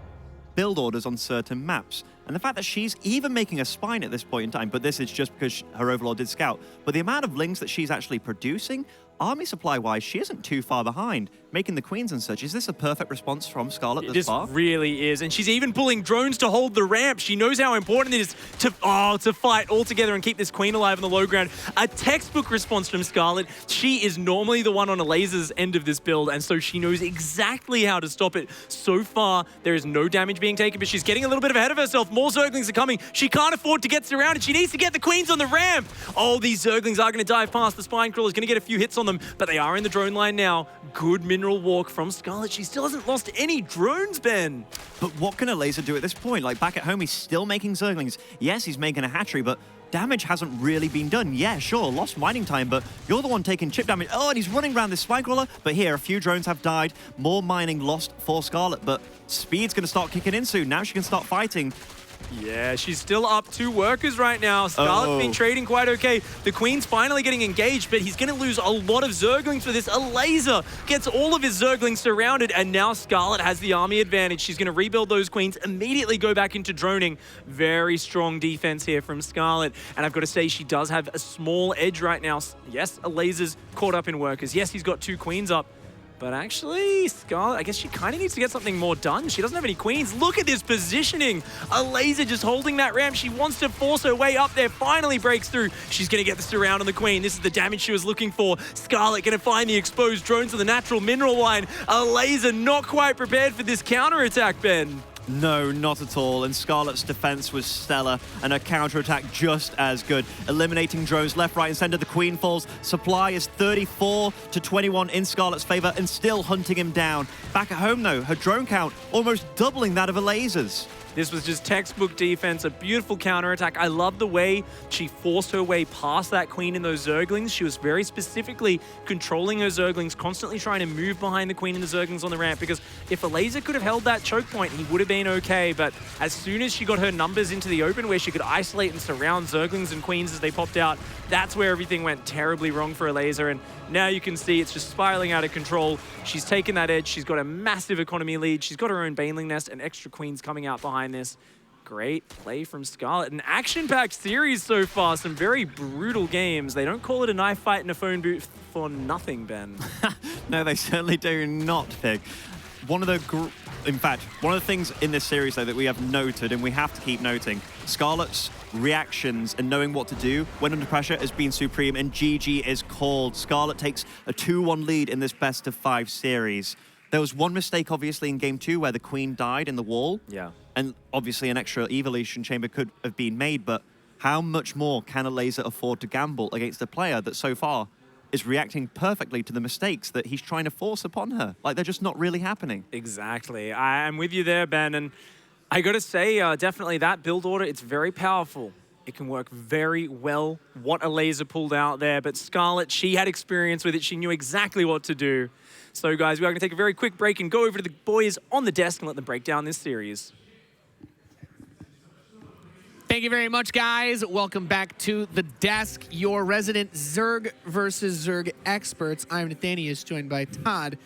build orders on certain maps. And the fact that she's even making a spine at this point in time, but this is just because her Overlord did scout, but the amount of Lings that she's actually producing, army supply-wise, she isn't too far behind, making the queens and such. Is this a perfect response from Scarlet thus far? This really is, and she's even pulling drones to hold the ramp. She knows how important it is to fight all together and keep this queen alive on the low ground. A textbook response from Scarlet. She is normally the one on Elazer's end of this build, and so she knows exactly how to stop it. So far, there is no damage being taken, but she's getting a little bit ahead of herself. More Zerglings are coming. She can't afford to get surrounded. She needs to get the queens on the ramp. Oh, these Zerglings are going to dive past. The Spine Crawler's going to get a few hits on them, but they are in the drone line now. Good mineral walk from Scarlet. She still hasn't lost any drones, Ben. But what can Elazer do at this point? Like, back at home, he's still making Zerglings. Yes, he's making a hatchery, but damage hasn't really been done. Yeah, sure, lost mining time, but you're the one taking chip damage. Oh, and he's running around this Spine Crawler, but here, a few drones have died. More mining lost for Scarlet, but speed's going to start kicking in soon. Now she can start fighting. Yeah, she's still up 2 workers right now. Scarlet's been trading quite okay. The Queen's finally getting engaged, but he's going to lose a lot of Zerglings for this. Elazer gets all of his Zerglings surrounded, and now Scarlet has the army advantage. She's going to rebuild those Queens, immediately go back into droning. Very strong defense here from Scarlet, and I've got to say, she does have a small edge right now. Yes, Elazer's caught up in workers. Yes, he's got 2 Queens up. But actually, Scarlet, I guess she kind of needs to get something more done. She doesn't have any Queens. Look at this positioning. Elazer just holding that ramp. She wants to force her way up there. Finally breaks through. She's going to get the surround on the Queen. This is the damage she was looking for. Scarlet going to find the exposed drones to the natural mineral line. Elazer not quite prepared for this counterattack, Ben. No, not at all. And Scarlet's defense was stellar, and her counterattack just as good. Eliminating drones left, right, and center. The Queen falls. Supply is 34 to 21 in Scarlet's favor, and still hunting him down. Back at home, though, her drone count almost doubling that of Elazer's. This was just textbook defense, a beautiful counterattack. I love the way she forced her way past that Queen and those Zerglings. She was very specifically controlling her Zerglings, constantly trying to move behind the Queen and the Zerglings on the ramp, because if Elazer could have held that choke point, he would have been okay. But as soon as she got her numbers into the open, where she could isolate and surround Zerglings and Queens as they popped out, that's where everything went terribly wrong for Elazer. And now you can see it's just spiraling out of control. She's taken that edge. She's got a massive economy lead. She's got her own Baneling Nest and extra Queens coming out behind this. Great play from Scarlet. An action-packed series so far. Some very brutal games. They don't call it a knife fight in a phone booth for nothing, Ben. No, they certainly do not, Pig. One of the things in this series, though, that we have noted, and we have to keep noting, Scarlet's reactions and knowing what to do when under pressure has been supreme, and GG is called. Scarlet takes a 2-1 lead in this best-of-5 series. There was one mistake, obviously, in Game 2 where the Queen died in the wall. Yeah. And obviously an extra evolution chamber could have been made, but how much more can Elazer afford to gamble against a player that so far is reacting perfectly to the mistakes that he's trying to force upon her? Like, they're just not really happening. Exactly. I'm with you there, Ben. And I got to say, definitely that build order, it's very powerful. It can work very well, what Elazer pulled out there. But Scarlet, she had experience with it. She knew exactly what to do. So, guys, we are going to take a very quick break and go over to the boys on the desk and let them break down this series. Thank you very much, guys. Welcome back to the desk, your resident Zerg versus Zerg experts. I'm Nathanius, joined by Todd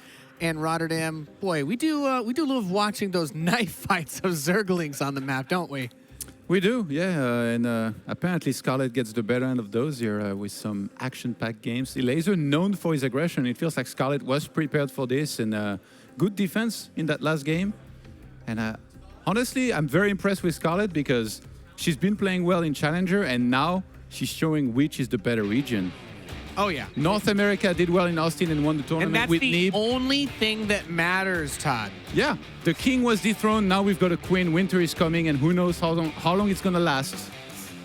and Rotterdam. Boy, we do love watching those knife fights of Zerglings on the map, don't we? We do, yeah. And apparently Scarlet gets the better end of those here with some action-packed games. Elazer, known for his aggression. It feels like Scarlet was prepared for this, and good defense in that last game. And honestly, I'm very impressed with Scarlet because she's been playing well in Challenger, and now she's showing which is the better region. Oh, yeah. North America did well in Austin and won the tournament And that's with the Neeb. only thing that matters, Todd. Yeah, the king was dethroned. Now we've got a queen. Winter is coming, and who knows how long it's going to last.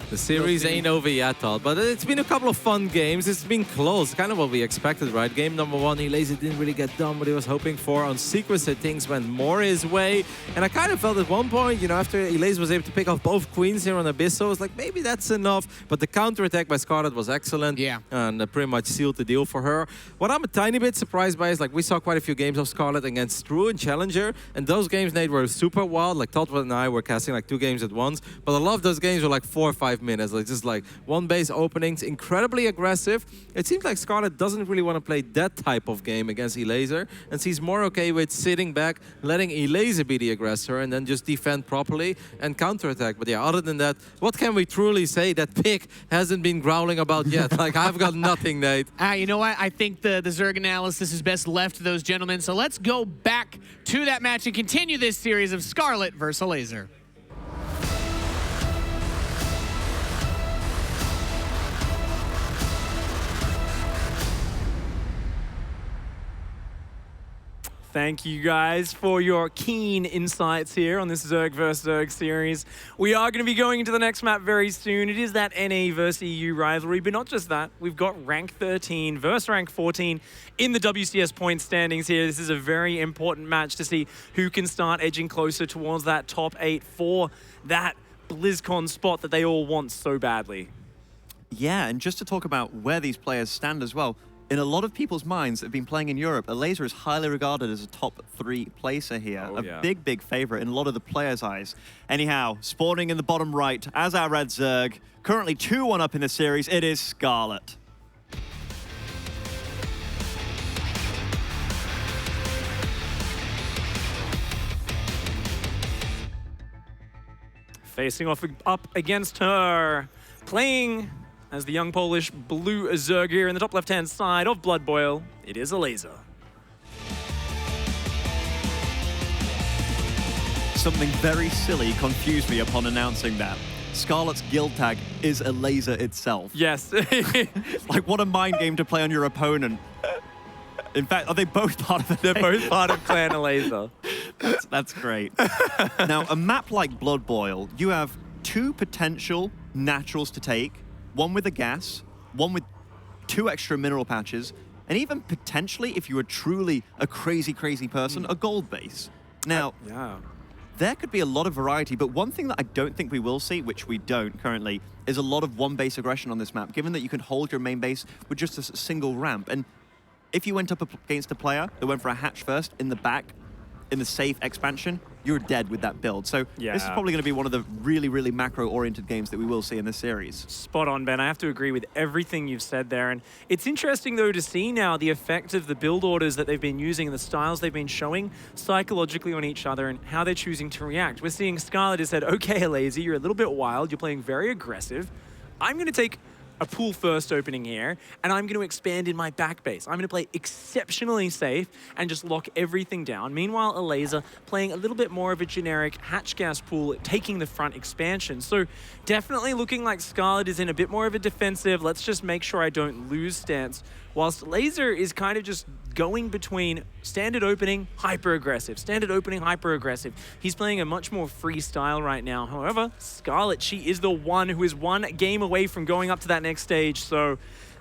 The series ain't over yet, Todd, but it's been a couple of fun games. It's been close, kind of what we expected, right? Game number 1, Elazer didn't really get done what he was hoping for. On ZvZ, things went more his way. And I kind of felt at one point, you know, after Elazer was able to pick off both queens here on Abysso, I was like, maybe that's enough. But the counterattack by Scarlet was excellent. Yeah. And pretty much sealed the deal for her. What I'm a tiny bit surprised by is, like, we saw quite a few games of Scarlet against Drew in Challenger. And those games, Nate, were super wild. Like, Todd and I were casting like 2 games at once. But a lot of those games were like 4 or 5 minutes. Like, just like one base openings, incredibly aggressive. It seems like Scarlet doesn't really want to play that type of game against Elazer, and she's more okay with sitting back, letting Elazer be the aggressor, and then just defend properly and counterattack. But yeah, other than that, what can we truly say that Pick hasn't been growling about yet? Like, I've got nothing, Nate. You know what? I think the Zerg analysis is best left to those gentlemen. So let's go back to that match and continue this series of Scarlet versus Elazer. Thank you guys for your keen insights here on this Zerg vs. Zerg series. We are going to be going into the next map very soon. It is that NA versus EU rivalry, but not just that. We've got rank 13 versus rank 14 in the WCS point standings here. This is a very important match to see who can start edging closer towards that top 8 for that BlizzCon spot that they all want so badly. Yeah, and just to talk about where these players stand as well, in a lot of people's minds that have been playing in Europe, Elazer is highly regarded as a top 3 placer here. Big, big favorite in a lot of the players' eyes. Anyhow, spawning in the bottom right as our red Zerg, currently 2-1 up in the series, it is Scarlet. Facing off up against her, playing as the young Polish blue Zerg here in the top left-hand side of Blood Boil, it is Elazer. Something very silly confused me upon announcing that. Scarlet's guild tag is Elazer itself. Yes. Like, what a mind game to play on your opponent. In fact, are they both part of it? They're both part of Clan Elazer. That's great. Now, a map like Blood Boil, you have 2 potential naturals to take, one with a gas, one with 2 extra mineral patches, and even potentially, if you were truly a crazy, crazy person, a gold base. Now, there could be a lot of variety, but one thing that I don't think we will see, which we don't currently, is a lot of one-base aggression on this map, given that you can hold your main base with just a single ramp. And if you went up against a player that went for a hatch first in the back, in the safe expansion, you're dead with that build. So this is probably going to be one of the really, really macro-oriented games that we will see in this series. Spot on, Ben. I have to agree with everything you've said there. And it's interesting, though, to see now the effect of the build orders that they've been using and the styles they've been showing psychologically on each other and how they're choosing to react. We're seeing Scarlett has said, okay, Elazer, you're a little bit wild. You're playing very aggressive. I'm going to take a pool first opening here, and I'm going to expand in my back base. I'm going to play exceptionally safe and just lock everything down. Meanwhile, Elazer playing a little bit more of a generic hatch gas pool, taking the front expansion. So definitely looking like Scarlet is in a bit more of a defensive, let's just make sure I don't lose stance, whilst Elazer is kind of just going between standard opening, hyper-aggressive, standard opening, hyper-aggressive. He's playing a much more free style right now. However, Scarlet, she is the one who is 1 game away from going up to that next stage, so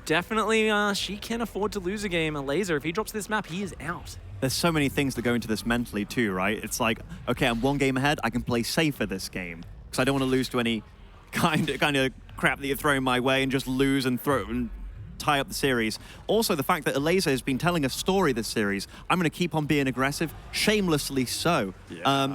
definitely she can afford to lose a game. Elazer, if he drops this map, he is out. There's so many things that go into this mentally too, right? It's like, okay, I'm 1 game ahead, I can play safer this game, because I don't want to lose to any kind of crap that you're throwing my way and just lose and throw and tie up the series. Also, the fact that Elazer has been telling a story this series, I'm going to keep on being aggressive, shamelessly so.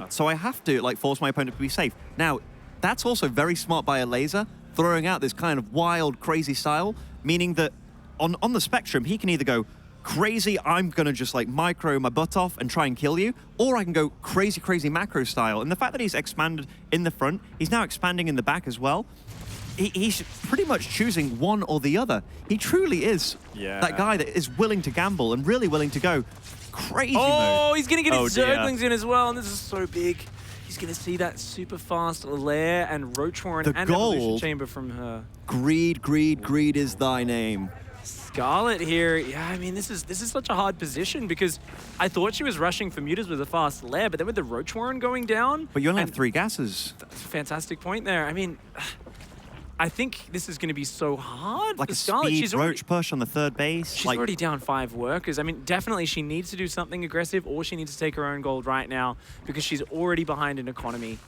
So I have to like force my opponent to be safe. Now, that's also very smart by Elazer, throwing out this kind of wild, crazy style, meaning that on the spectrum, he can either go crazy, I'm going to just like micro my butt off and try and kill you, or I can go crazy, crazy macro style. And the fact that he's expanded in the front, he's now expanding in the back as well. He's pretty much choosing one or the other. He truly is that guy that is willing to gamble and really willing to go crazy mode. He's going to get his Zerglings in as well, and this is so big. He's going to see that super fast Lair and Roach Warren and Evolution Chamber from her. Greed, greed, greed is thy name. Scarlet here, yeah, I mean, this is such a hard position because I thought she was rushing for mutas with a fast Lair, but then with the Roach Warren going down... But you only have 3 gases. That's a fantastic point there. I mean... I think this is going to be so hard. Like for a Scarlet. speed roach push on the 3rd base. She's already down 5 workers. I mean, definitely she needs to do something aggressive or she needs to take her own gold right now because she's already behind in economy.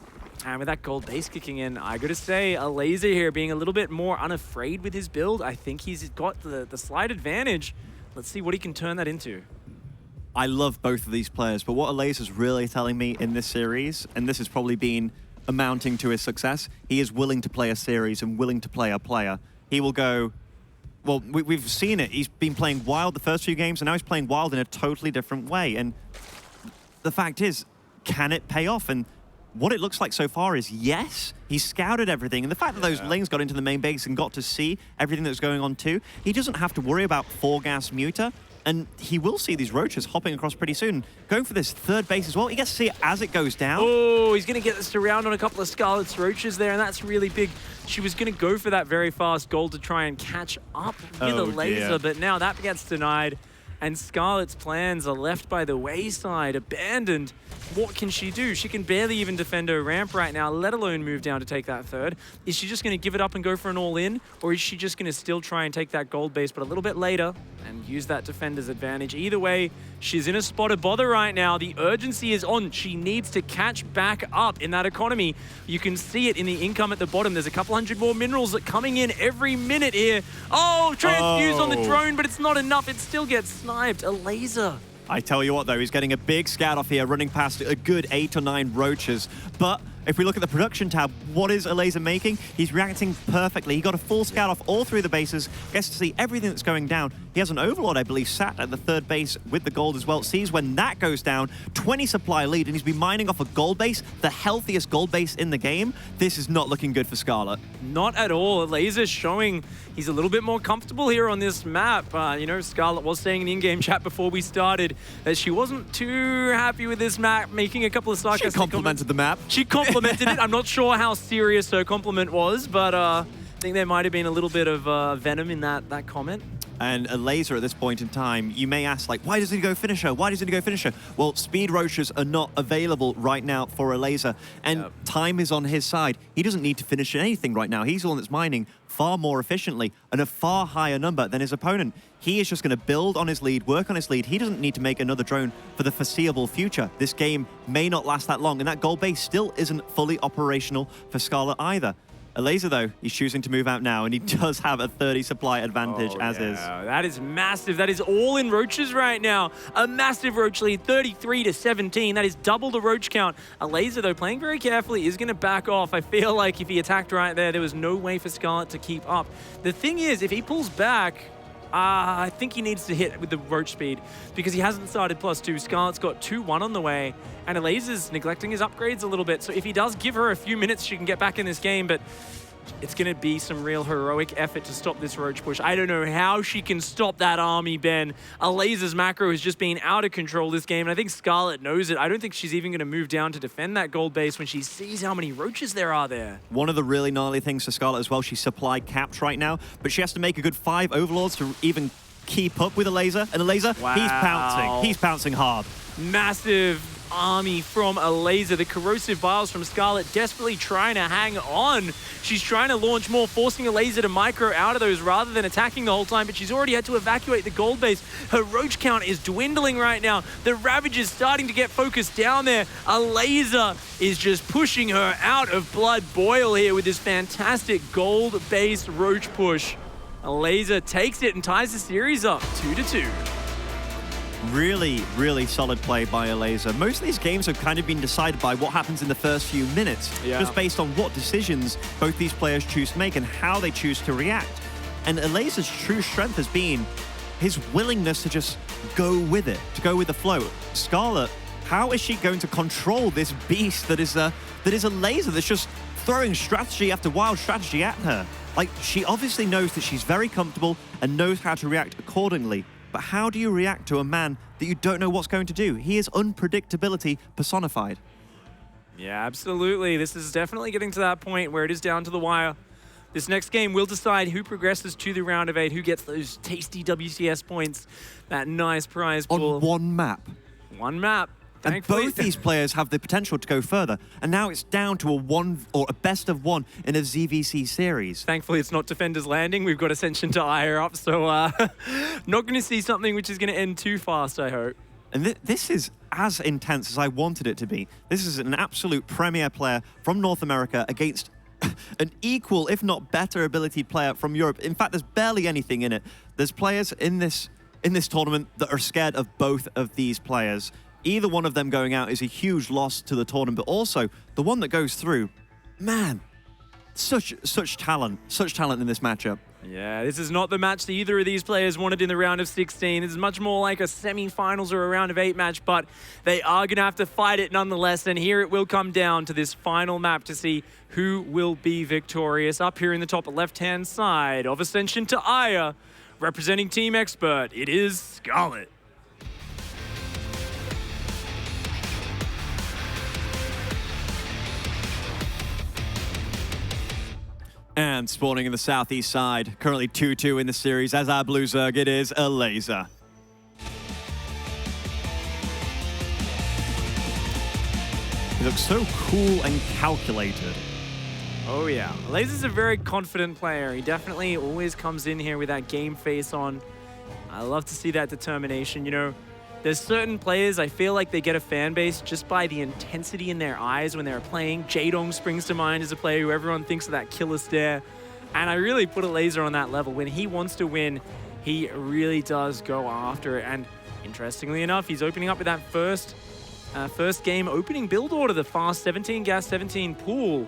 And with that gold base kicking in, I got to say, Elazer here being a little bit more unafraid with his build. I think he's got the slight advantage. Let's see what he can turn that into. I love both of these players, but what Elazer's really telling me in this series, and this has probably been amounting to his success, he is willing to play a series and willing to play a player. He will go, well, we've seen it. He's been playing wild the first few games, and now he's playing wild in a totally different way. And the fact is, can it pay off? And what it looks like so far is yes. He's scouted everything. And the fact that those lings got into the main base and got to see everything that's going on too, he doesn't have to worry about 4-gas muta. And he will see these roaches hopping across pretty soon. Going for this 3rd base as well. He gets to see it as it goes down. Oh, he's going to get this around on a couple of Scarlet's roaches there, and that's really big. She was going to go for that very fast gold to try and catch up with Elazer, but now that gets denied. And Scarlet's plans are left by the wayside, abandoned. What can she do? She can barely even defend her ramp right now, let alone move down to take that 3rd. Is she just going to give it up and go for an all-in? Or is she just going to still try and take that gold base, but a little bit later and use that defender's advantage? Either way, She's in a spot of bother right now. The urgency is on. She needs to catch back up in that economy. You can see it in the income at the bottom. There's a couple hundred more minerals that coming in every minute here. Oh, transfuse on the drone, but it's not enough. It still gets sniped. Elazer. I tell you what, though, he's getting a big scout off here, running past a good 8 or 9 roaches. But if we look at the production tab, what is Elazer making? He's reacting perfectly. He got a full scout off all through the bases, gets to see everything that's going down. He has an Overlord, I believe, sat at the 3rd base with the gold as well. Sees when that goes down, 20 supply lead, and he's been mining off a gold base, the healthiest gold base in the game. This is not looking good for Scarlet. Not at all. Elazer's showing he's a little bit more comfortable here on this map. You know, Scarlet was saying in the in-game chat before we started that she wasn't too happy with this map, making a couple of sarcastic She complimented the map. She complimented it. I'm not sure how serious her compliment was, but I think there might have been a little bit of venom in that comment. And Elazer at this point in time, you may ask, like, why doesn't he go finisher? Why doesn't he go finisher? Well, speed roaches are not available right now for Elazer, and time is on his side. He doesn't need to finish anything right now. He's the one that's mining far more efficiently and a far higher number than his opponent. He is just going to build on his lead, work on his lead. He doesn't need to make another drone for the foreseeable future. This game may not last that long, and that gold base still isn't fully operational for Scarlet either. Elazer, though, he's choosing to move out now, and he does have a 30 supply advantage as is. That is massive. That is all in roaches right now. A massive roach lead, 33 to 17. That is double the roach count. Elazer, though, playing very carefully, is going to back off. I feel like if he attacked right there was no way for Scarlet to keep up. The thing is, if he pulls back, I think he needs to hit with the roach speed because he hasn't started +2. Scarlet's got 2-1 on the way, and Elazer's neglecting his upgrades a little bit. So if he does give her a few minutes, she can get back in this game, but it's going to be some real heroic effort to stop this roach push. I don't know how she can stop that army, Ben. Elazer's macro has just been out of control this game, and I think Scarlet knows it. I don't think she's even going to move down to defend that gold base when she sees how many roaches there are there. One of the really gnarly things for Scarlet as well, she's supply capped right now, but she has to make a good 5 overlords to even keep up with Elazer. And Elazer, he's pouncing. He's pouncing hard. Massive army from Elazer. The corrosive vials from Scarlet desperately trying to hang on. She's trying to launch more, forcing Elazer to micro out of those rather than attacking the whole time, but she's already had to evacuate the gold base. Her roach count is dwindling right now. The Ravage is starting to get focused down there. Elazer is just pushing her out of blood boil here with this fantastic gold-based roach push. Elazer takes it and ties the series up 2-2. Really, really solid play by Elazer. Most of these games have kind of been decided by what happens in the first few minutes, just based on what decisions both these players choose to make and how they choose to react. And Elazer's true strength has been his willingness to just go with it, to go with the flow. Scarlet, how is she going to control this beast that is Elazer that's just throwing strategy after wild strategy at her? Like, she obviously knows that she's very comfortable and knows how to react accordingly. But how do you react to a man that you don't know what's going to do? He is unpredictability personified. Yeah, absolutely. This is definitely getting to that point where it is down to the wire. This next game will decide who progresses to the round of 8, who gets those tasty WCS points, that nice prize pool. On one map. One map. And Thankfully, both these players have the potential to go further. And now it's down to a best of 1 in a ZvZ series. Thankfully, it's not Defender's Landing. We've got Ascension to Ire up, so not going to see something which is going to end too fast, I hope. And this is as intense as I wanted it to be. This is an absolute premier player from North America against an equal, if not better, ability player from Europe. In fact, there's barely anything in it. There's players in this tournament that are scared of both of these players. Either one of them going out is a huge loss to the tournament, but also the one that goes through, man, such talent in this matchup. Yeah, this is not the match that either of these players wanted in the round of 16. This is much more like a semi-finals or a round of 8 match, but they are going to have to fight it nonetheless, and here it will come down to this final map to see who will be victorious. Up here in the top left-hand side of Ascension to Ire, representing Team Expert, it is Scarlet. And spawning in the southeast side, currently 2-2 in the series, as our blue Zerg, it is Elazer. He looks so cool and calculated. Oh yeah, Elazer's a very confident player. He definitely always comes in here with that game face on. I love to see that determination. You know, There's certain players, I feel like they get a fan base just by the intensity in their eyes when they're playing. Jaedong springs to mind as a player who everyone thinks of that killer stare. And I really put Elazer on that level. When he wants to win, he really does go after it. And interestingly enough, he's opening up with that first game opening build order, the fast 17 gas 17 pool.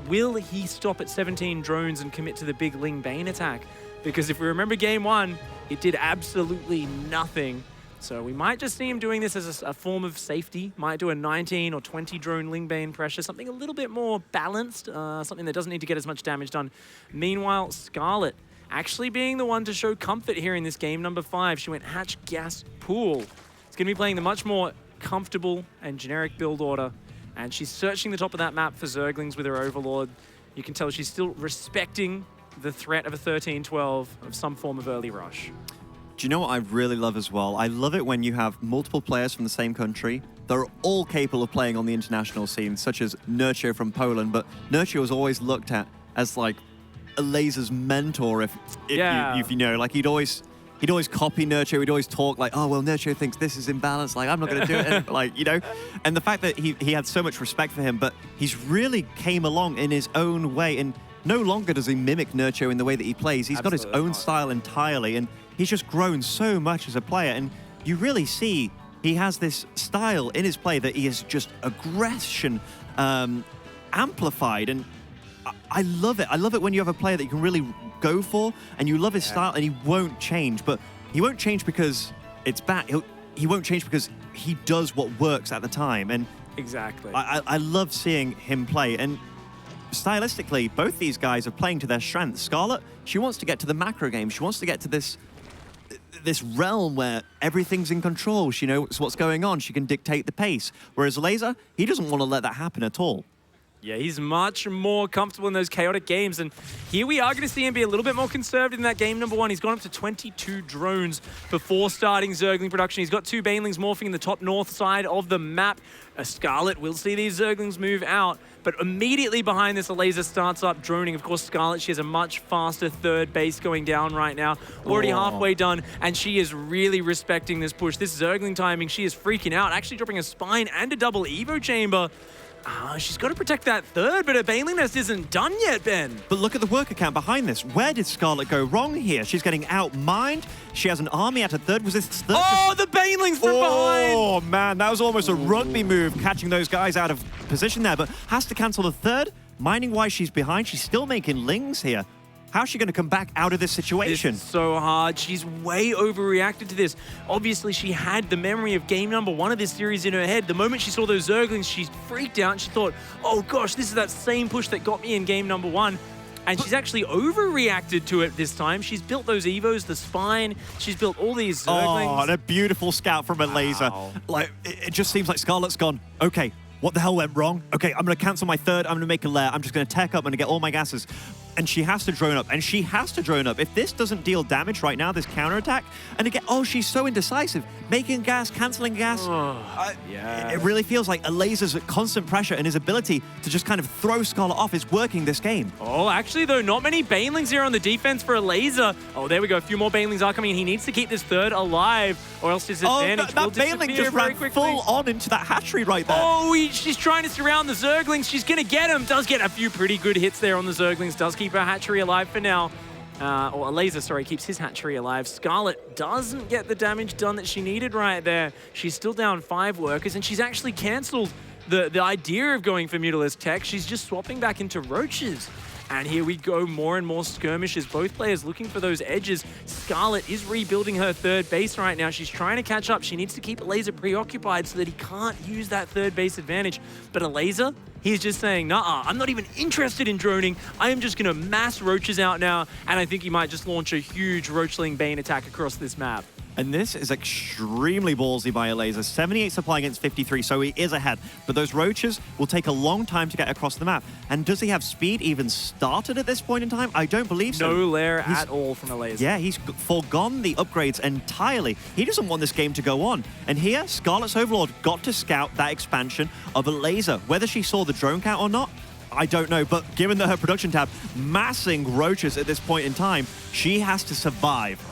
Will he stop at 17 drones and commit to the big Ling Bane attack? Because if we remember game one, it did absolutely nothing. So we might just see him doing this as a form of safety. Might do a 19 or 20 drone Ling Bane pressure, something a little bit more balanced, something that doesn't need to get as much damage done. Meanwhile, Scarlett actually being the one to show comfort here in this game number 5. She went hatch, gas, pool. It's going to be playing the much more comfortable and generic build order. And she's searching the top of that map for Zerglings with her Overlord. You can tell she's still respecting the threat of a 13-12 of some form of early rush. Do you know what I really love as well? I love it when you have multiple players from the same country. They're all capable of playing on the international scene, such as Nurture from Poland, but Nurture was always looked at as like Elazer's mentor, if you know, like he'd always copy Nurture. He'd always talk like, oh, well, Nurture thinks this is imbalanced. Like, I'm not going to do it. And, like, you know, and the fact that he had so much respect for him, but he's really came along in his own way. And no longer does he mimic Nurture in the way that he plays. He's got his own style entirely. And he's just grown so much as a player. And you really see he has this style in his play that he is just aggression amplified. And I love it. I love it when you have a player that you can really go for, and you love his style, and he won't change. But he won't change because it's bad. He won't change because he does what works at the time. And exactly, I love seeing him play. And stylistically, both these guys are playing to their strengths. Scarlett, she wants to get to the macro game. She wants to get to this realm where everything's in control. She knows what's going on. She can dictate the pace. Whereas Elazer, he doesn't want to let that happen at all. Yeah, he's much more comfortable in those chaotic games. And here we are going to see him be a little bit more conservative in that game number 1. He's gone up to 22 drones before starting Zergling production. He's got 2 Banelings morphing in the top north side of the map. A Scarlet will see these Zerglings move out. But immediately behind this, Elazer starts up droning. Of course, Scarlet, she has a much faster third base going down right now. Already halfway done, and she is really respecting this push. This Zergling timing, she is freaking out, actually dropping a Spine and a double Evo Chamber. She's got to protect that third, but her Baneling Nest isn't done yet, Ben. But look at the worker count behind this. Where did Scarlett go wrong here? She's getting outmined. She has an army at a third. Was this third? Oh, the Banelings from behind! Oh, man, that was almost a rugby move, catching those guys out of position there, but has to cancel the third. Mining-wise, she's behind. She's still making lings here. How's she going to come back out of this situation? This is so hard. She's way overreacted to this. Obviously, she had the memory of game number 1 of this series in her head. The moment she saw those Zerglings, she freaked out and she thought, oh gosh, this is that same push that got me in game number 1. And she's actually overreacted to it this time. She's built those Evos, the Spine. She's built all these Zerglings. Oh, and a beautiful scout from Elazer. Wow. Like, it just seems like Scarlett's gone, okay, what the hell went wrong? Okay, I'm going to cancel my third. I'm going to make a lair. I'm just going to tech up. I'm going to get all my gases. And she has to drone up. And she has to drone up. If this doesn't deal damage right now, this counterattack, and again, oh, she's so indecisive. Making gas, canceling gas. Yeah. It really feels like Elazer's constant pressure and his ability to just kind of throw Scarlett off is working this game. Oh, actually, though, not many Banelings here on the defense for Elazer. Oh, there we go. A few more Banelings are coming in. He needs to keep this third alive, or else his advantage will disappear Baneling just ran full on into that hatchery right there. Oh, she's trying to surround the Zerglings. She's going to get him. Does get a few pretty good hits there on the Zerglings. Does keep her hatchery alive for now. Or Elazer, sorry, keeps his hatchery alive. Scarlett doesn't get the damage done that she needed right there. She's still down 5 workers, and she's actually cancelled the idea of going for Mutalisk Tech. She's just swapping back into Roaches. And here we go, more and more skirmishes. Both players looking for those edges. Scarlett is rebuilding her third base right now. She's trying to catch up. She needs to keep Elazer preoccupied so that he can't use that third base advantage. But Elazer, he's just saying, nah, I'm not even interested in droning. I am just going to mass Roaches out now. And I think he might just launch a huge Roachling Bane attack across this map. And this is extremely ballsy by Elazer. 78 supply against 53, so he is ahead. But those Roaches will take a long time to get across the map. And does he have speed even started at this point in time? I don't believe so. No lair at all from Elazer. Yeah, he's foregone the upgrades entirely. He doesn't want this game to go on. And here, Scarlett's Overlord got to scout that expansion of Elazer. Whether she saw the drone count or not, I don't know. But given that her production tab massing Roaches at this point in time, she has to survive.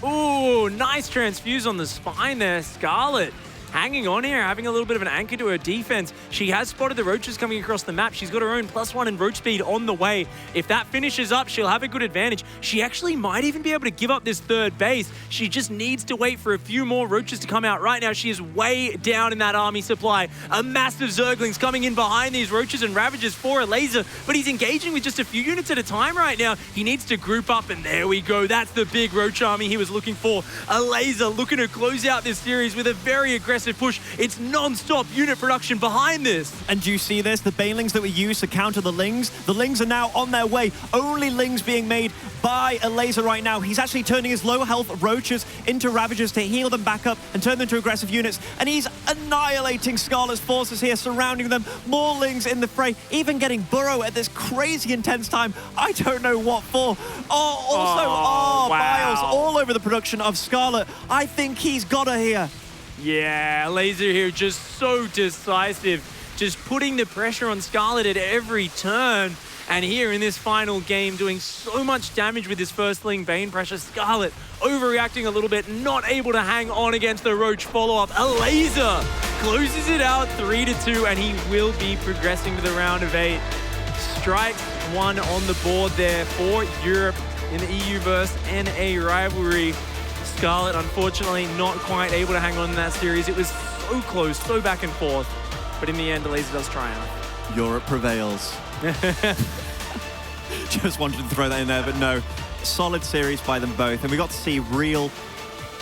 Ooh, nice transfuse on the spine there. Scarlet hanging on here, having a little bit of an anchor to her defense. She has spotted the roaches coming across the map. She's got her own +1 in roach speed on the way. If that finishes up, she'll have a good advantage. She actually might even be able to give up this third base. She just needs to wait for a few more roaches to come out. Right now, she is way down in that army supply. A massive Zergling's coming in behind these roaches and ravages for Elazer, but he's engaging with just a few units at a time right now. He needs to group up, and there we go. That's the big roach army he was looking for. Elazer looking to close out this series with a very aggressive push. It's non-stop unit production behind this. And do you see this? The banelings that we use to counter the Lings. The Lings are now on their way. Only Lings being made by Elazer right now. He's actually turning his low health roaches into Ravagers to heal them back up and turn them into aggressive units. And he's annihilating Scarlet's forces here, surrounding them. More Lings in the fray, even getting Burrow at this crazy intense time. I don't know what for. Wow. Biles all over the production of Scarlet. I think he's got her here. Yeah, Elazer here just so decisive, just putting the pressure on Scarlet at every turn. And here in this final game, doing so much damage with his first Ling Bane pressure. Scarlet overreacting a little bit, not able to hang on against the Roach follow-up. Elazer closes it out 3-2, and he will be progressing to the round of 8. Strikes 1 on the board there for Europe in the EU vs NA rivalry. Scarlet, unfortunately, not quite able to hang on in that series. It was so close, so back and forth. But in the end, Elazer does triumph. Europe prevails. Just wanted to throw that in there, but no. Solid series by them both. And we got to see real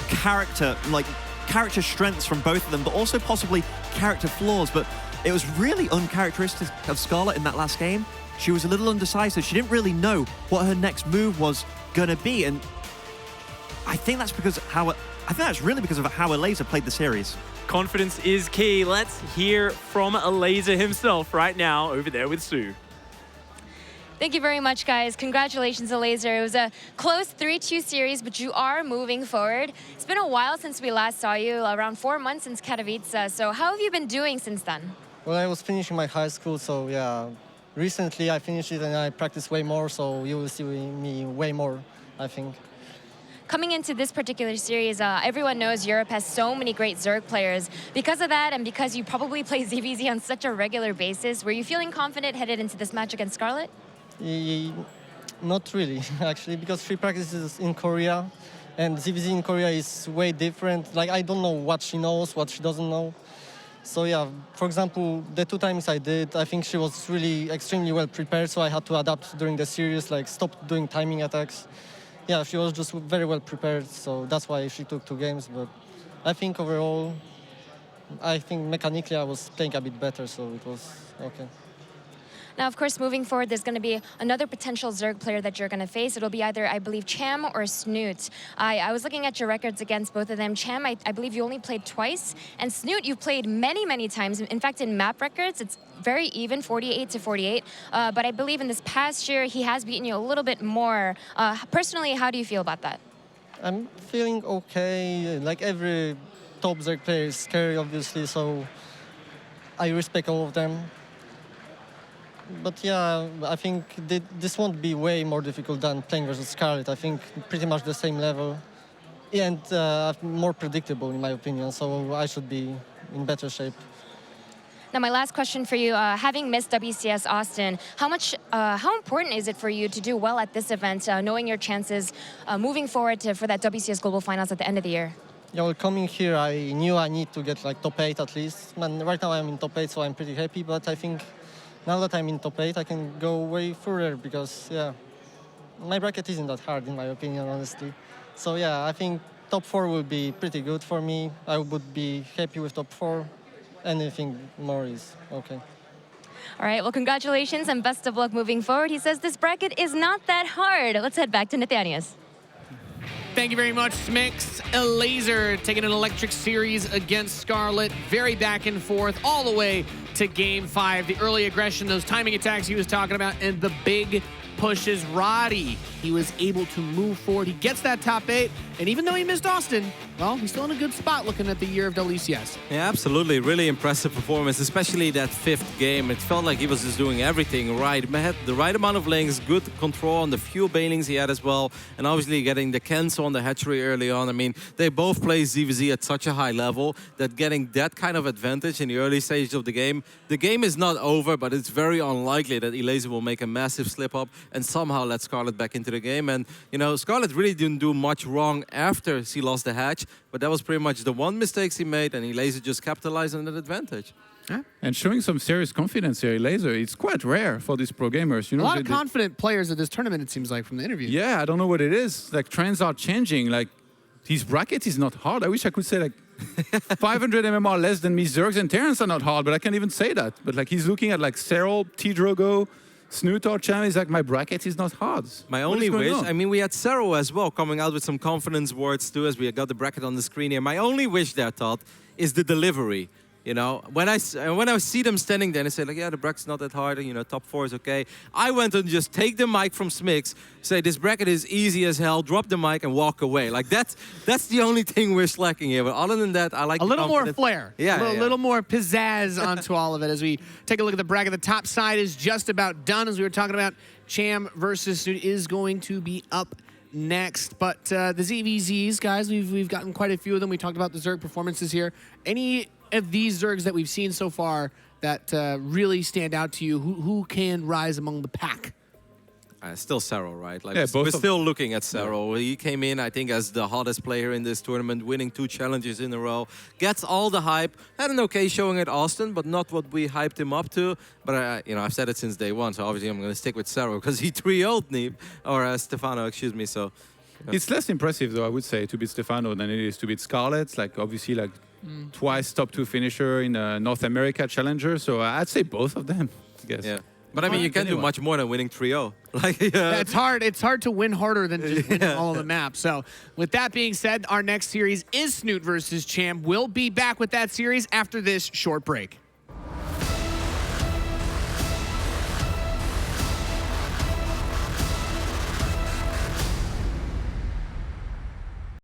character strengths from both of them, but also possibly character flaws. But it was really uncharacteristic of Scarlet in that last game. She was a little undecisive. She didn't really know what her next move was going to be. And I think that's really because of how Elazer played the series. Confidence is key. Let's hear from Elazer himself right now over there with Sue. Thank you very much, guys. Congratulations, Elazer. It was a close 3-2 series, but you are moving forward. It's been a while since we last saw you, around 4 months since Katowice. So how have you been doing since then? Well, I was finishing my high school, so yeah. Recently, I finished it and I practiced way more, so you will see me way more, I think. Coming into this particular series, everyone knows Europe has so many great Zerg players. Because of that, and because you probably play ZvZ on such a regular basis, were you feeling confident headed into this match against Scarlet? Not really, actually, because she practices in Korea, and ZvZ in Korea is way different. Like, I don't know what she knows, what she doesn't know. So yeah, for example, the 2 times I did, I think she was really extremely well prepared, so I had to adapt during the series, like stop doing timing attacks. Yeah, she was just very well prepared, so that's why she took 2 games. But I think overall, I think mechanically I was playing a bit better, so it was okay. Now, of course, moving forward, there's going to be another potential Zerg player that you're going to face. It'll be either, I believe, Cham or Snoot. I was looking at your records against both of them. Cham, I believe you only played twice. And Snoot, you've played many, many times. In fact, in map records, it's very even, 48-48. But I believe in this past year, he has beaten you a little bit more. Personally, how do you feel about that? I'm feeling okay. Like every top Zerg player is scary, obviously, so I respect all of them. But yeah, I think this won't be way more difficult than playing versus Scarlet. I think pretty much the same level and more predictable in my opinion, so I should be in better shape. Now, my last question for you, having missed WCS Austin, how important is it for you to do well at this event, knowing your chances moving forward for that WCS Global Finals at the end of the year? Yeah, well, coming here, I knew I need to get like top 8 at least. And right now I'm in top 8, so I'm pretty happy, but I think now that I'm in top 8, I can go way further because, yeah, my bracket isn't that hard in my opinion, honestly. So, yeah, I think top 4 will be pretty good for me. I would be happy with top 4. Anything more is okay. All right, well, congratulations and best of luck moving forward. He says this bracket is not that hard. Let's head back to Nathanias. Thank you very much, Smix. Elazer taking an electric series against Scarlet. Very back and forth all the way to Game 5. The early aggression, those timing attacks he was talking about, and the big pushes. Roddy, he was able to move forward. He gets that top 8, And even though he missed Austin, well, he's still in a good spot looking at the year of WCS. Yeah, absolutely. Really impressive performance, especially that 5th game. It felt like he was just doing everything right. He had the right amount of links, good control on the few banelings he had as well, and obviously getting the cancel on the hatchery early on. I mean, they both play ZvZ at such a high level that getting that kind of advantage in the early stage of the game is not over, but it's very unlikely that Elazer will make a massive slip-up and somehow let Scarlett back into the game. And, you know, Scarlett really didn't do much wrong after she lost the hatch, but that was pretty much the one mistake he made, and Elazer just capitalized on that advantage. And showing some serious confidence here, Elazer. It's quite rare for these pro gamers. You know, A lot of confident players at this tournament, it seems like, from the interview. Yeah, I don't know what it is. Like, trends are changing. Like, his bracket is not hard. I wish I could say, like, 500 MMR less than me. Zergs and Terrence are not hard, but I can't even say that. But, like, he's looking at, like, Serral, Drogo, Snoot or Cham. He's like, my bracket is not hard. My only wish, I mean, we had Serral as well coming out with some confidence words too, as we got the bracket on the screen here. My only wish there, Todd, is the delivery. You know, when I see them standing there and they say, like, yeah, the bracket's not that hard, you know, top 4 is okay. I went and just take the mic from Smix, say, this bracket is easy as hell, drop the mic and walk away. Like, that's the only thing we're slacking here. But other than that, I like a little more flair. Yeah, a little more pizzazz onto all of it as we take a look at the bracket. The top side is just about done, as we were talking about. Cham versus Snoot is going to be up next. But the ZvZs, guys, we've gotten quite a few of them. We talked about the Zerg performances here. Any of these Zergs that we've seen so far that really stand out to you? Who can rise among the pack? Still Serral, right? Like, Yeah, we're still looking at Serral. He came in, I think, as the hottest player in this tournament, winning 2 challenges in a row. Gets all the hype. Had an okay showing at Austin, but not what we hyped him up to. But, you know, I've said it since day one, so obviously I'm going to stick with Serral because he 3-0'd Neeb, or Stefano, excuse me. So It's less impressive, though, I would say, to beat Stefano than it is to beat Scarlett. Like, obviously, like, twice top 2 finisher in a North America Challenger. So I'd say both of them, I guess. yeah. But I mean, you can do much more than winning 3-0. Like, Yeah, it's hard. It's hard to win harder than just winning all of the maps. So, with that being said, our next series is Snoot versus Cham. We'll be back with that series after this short break.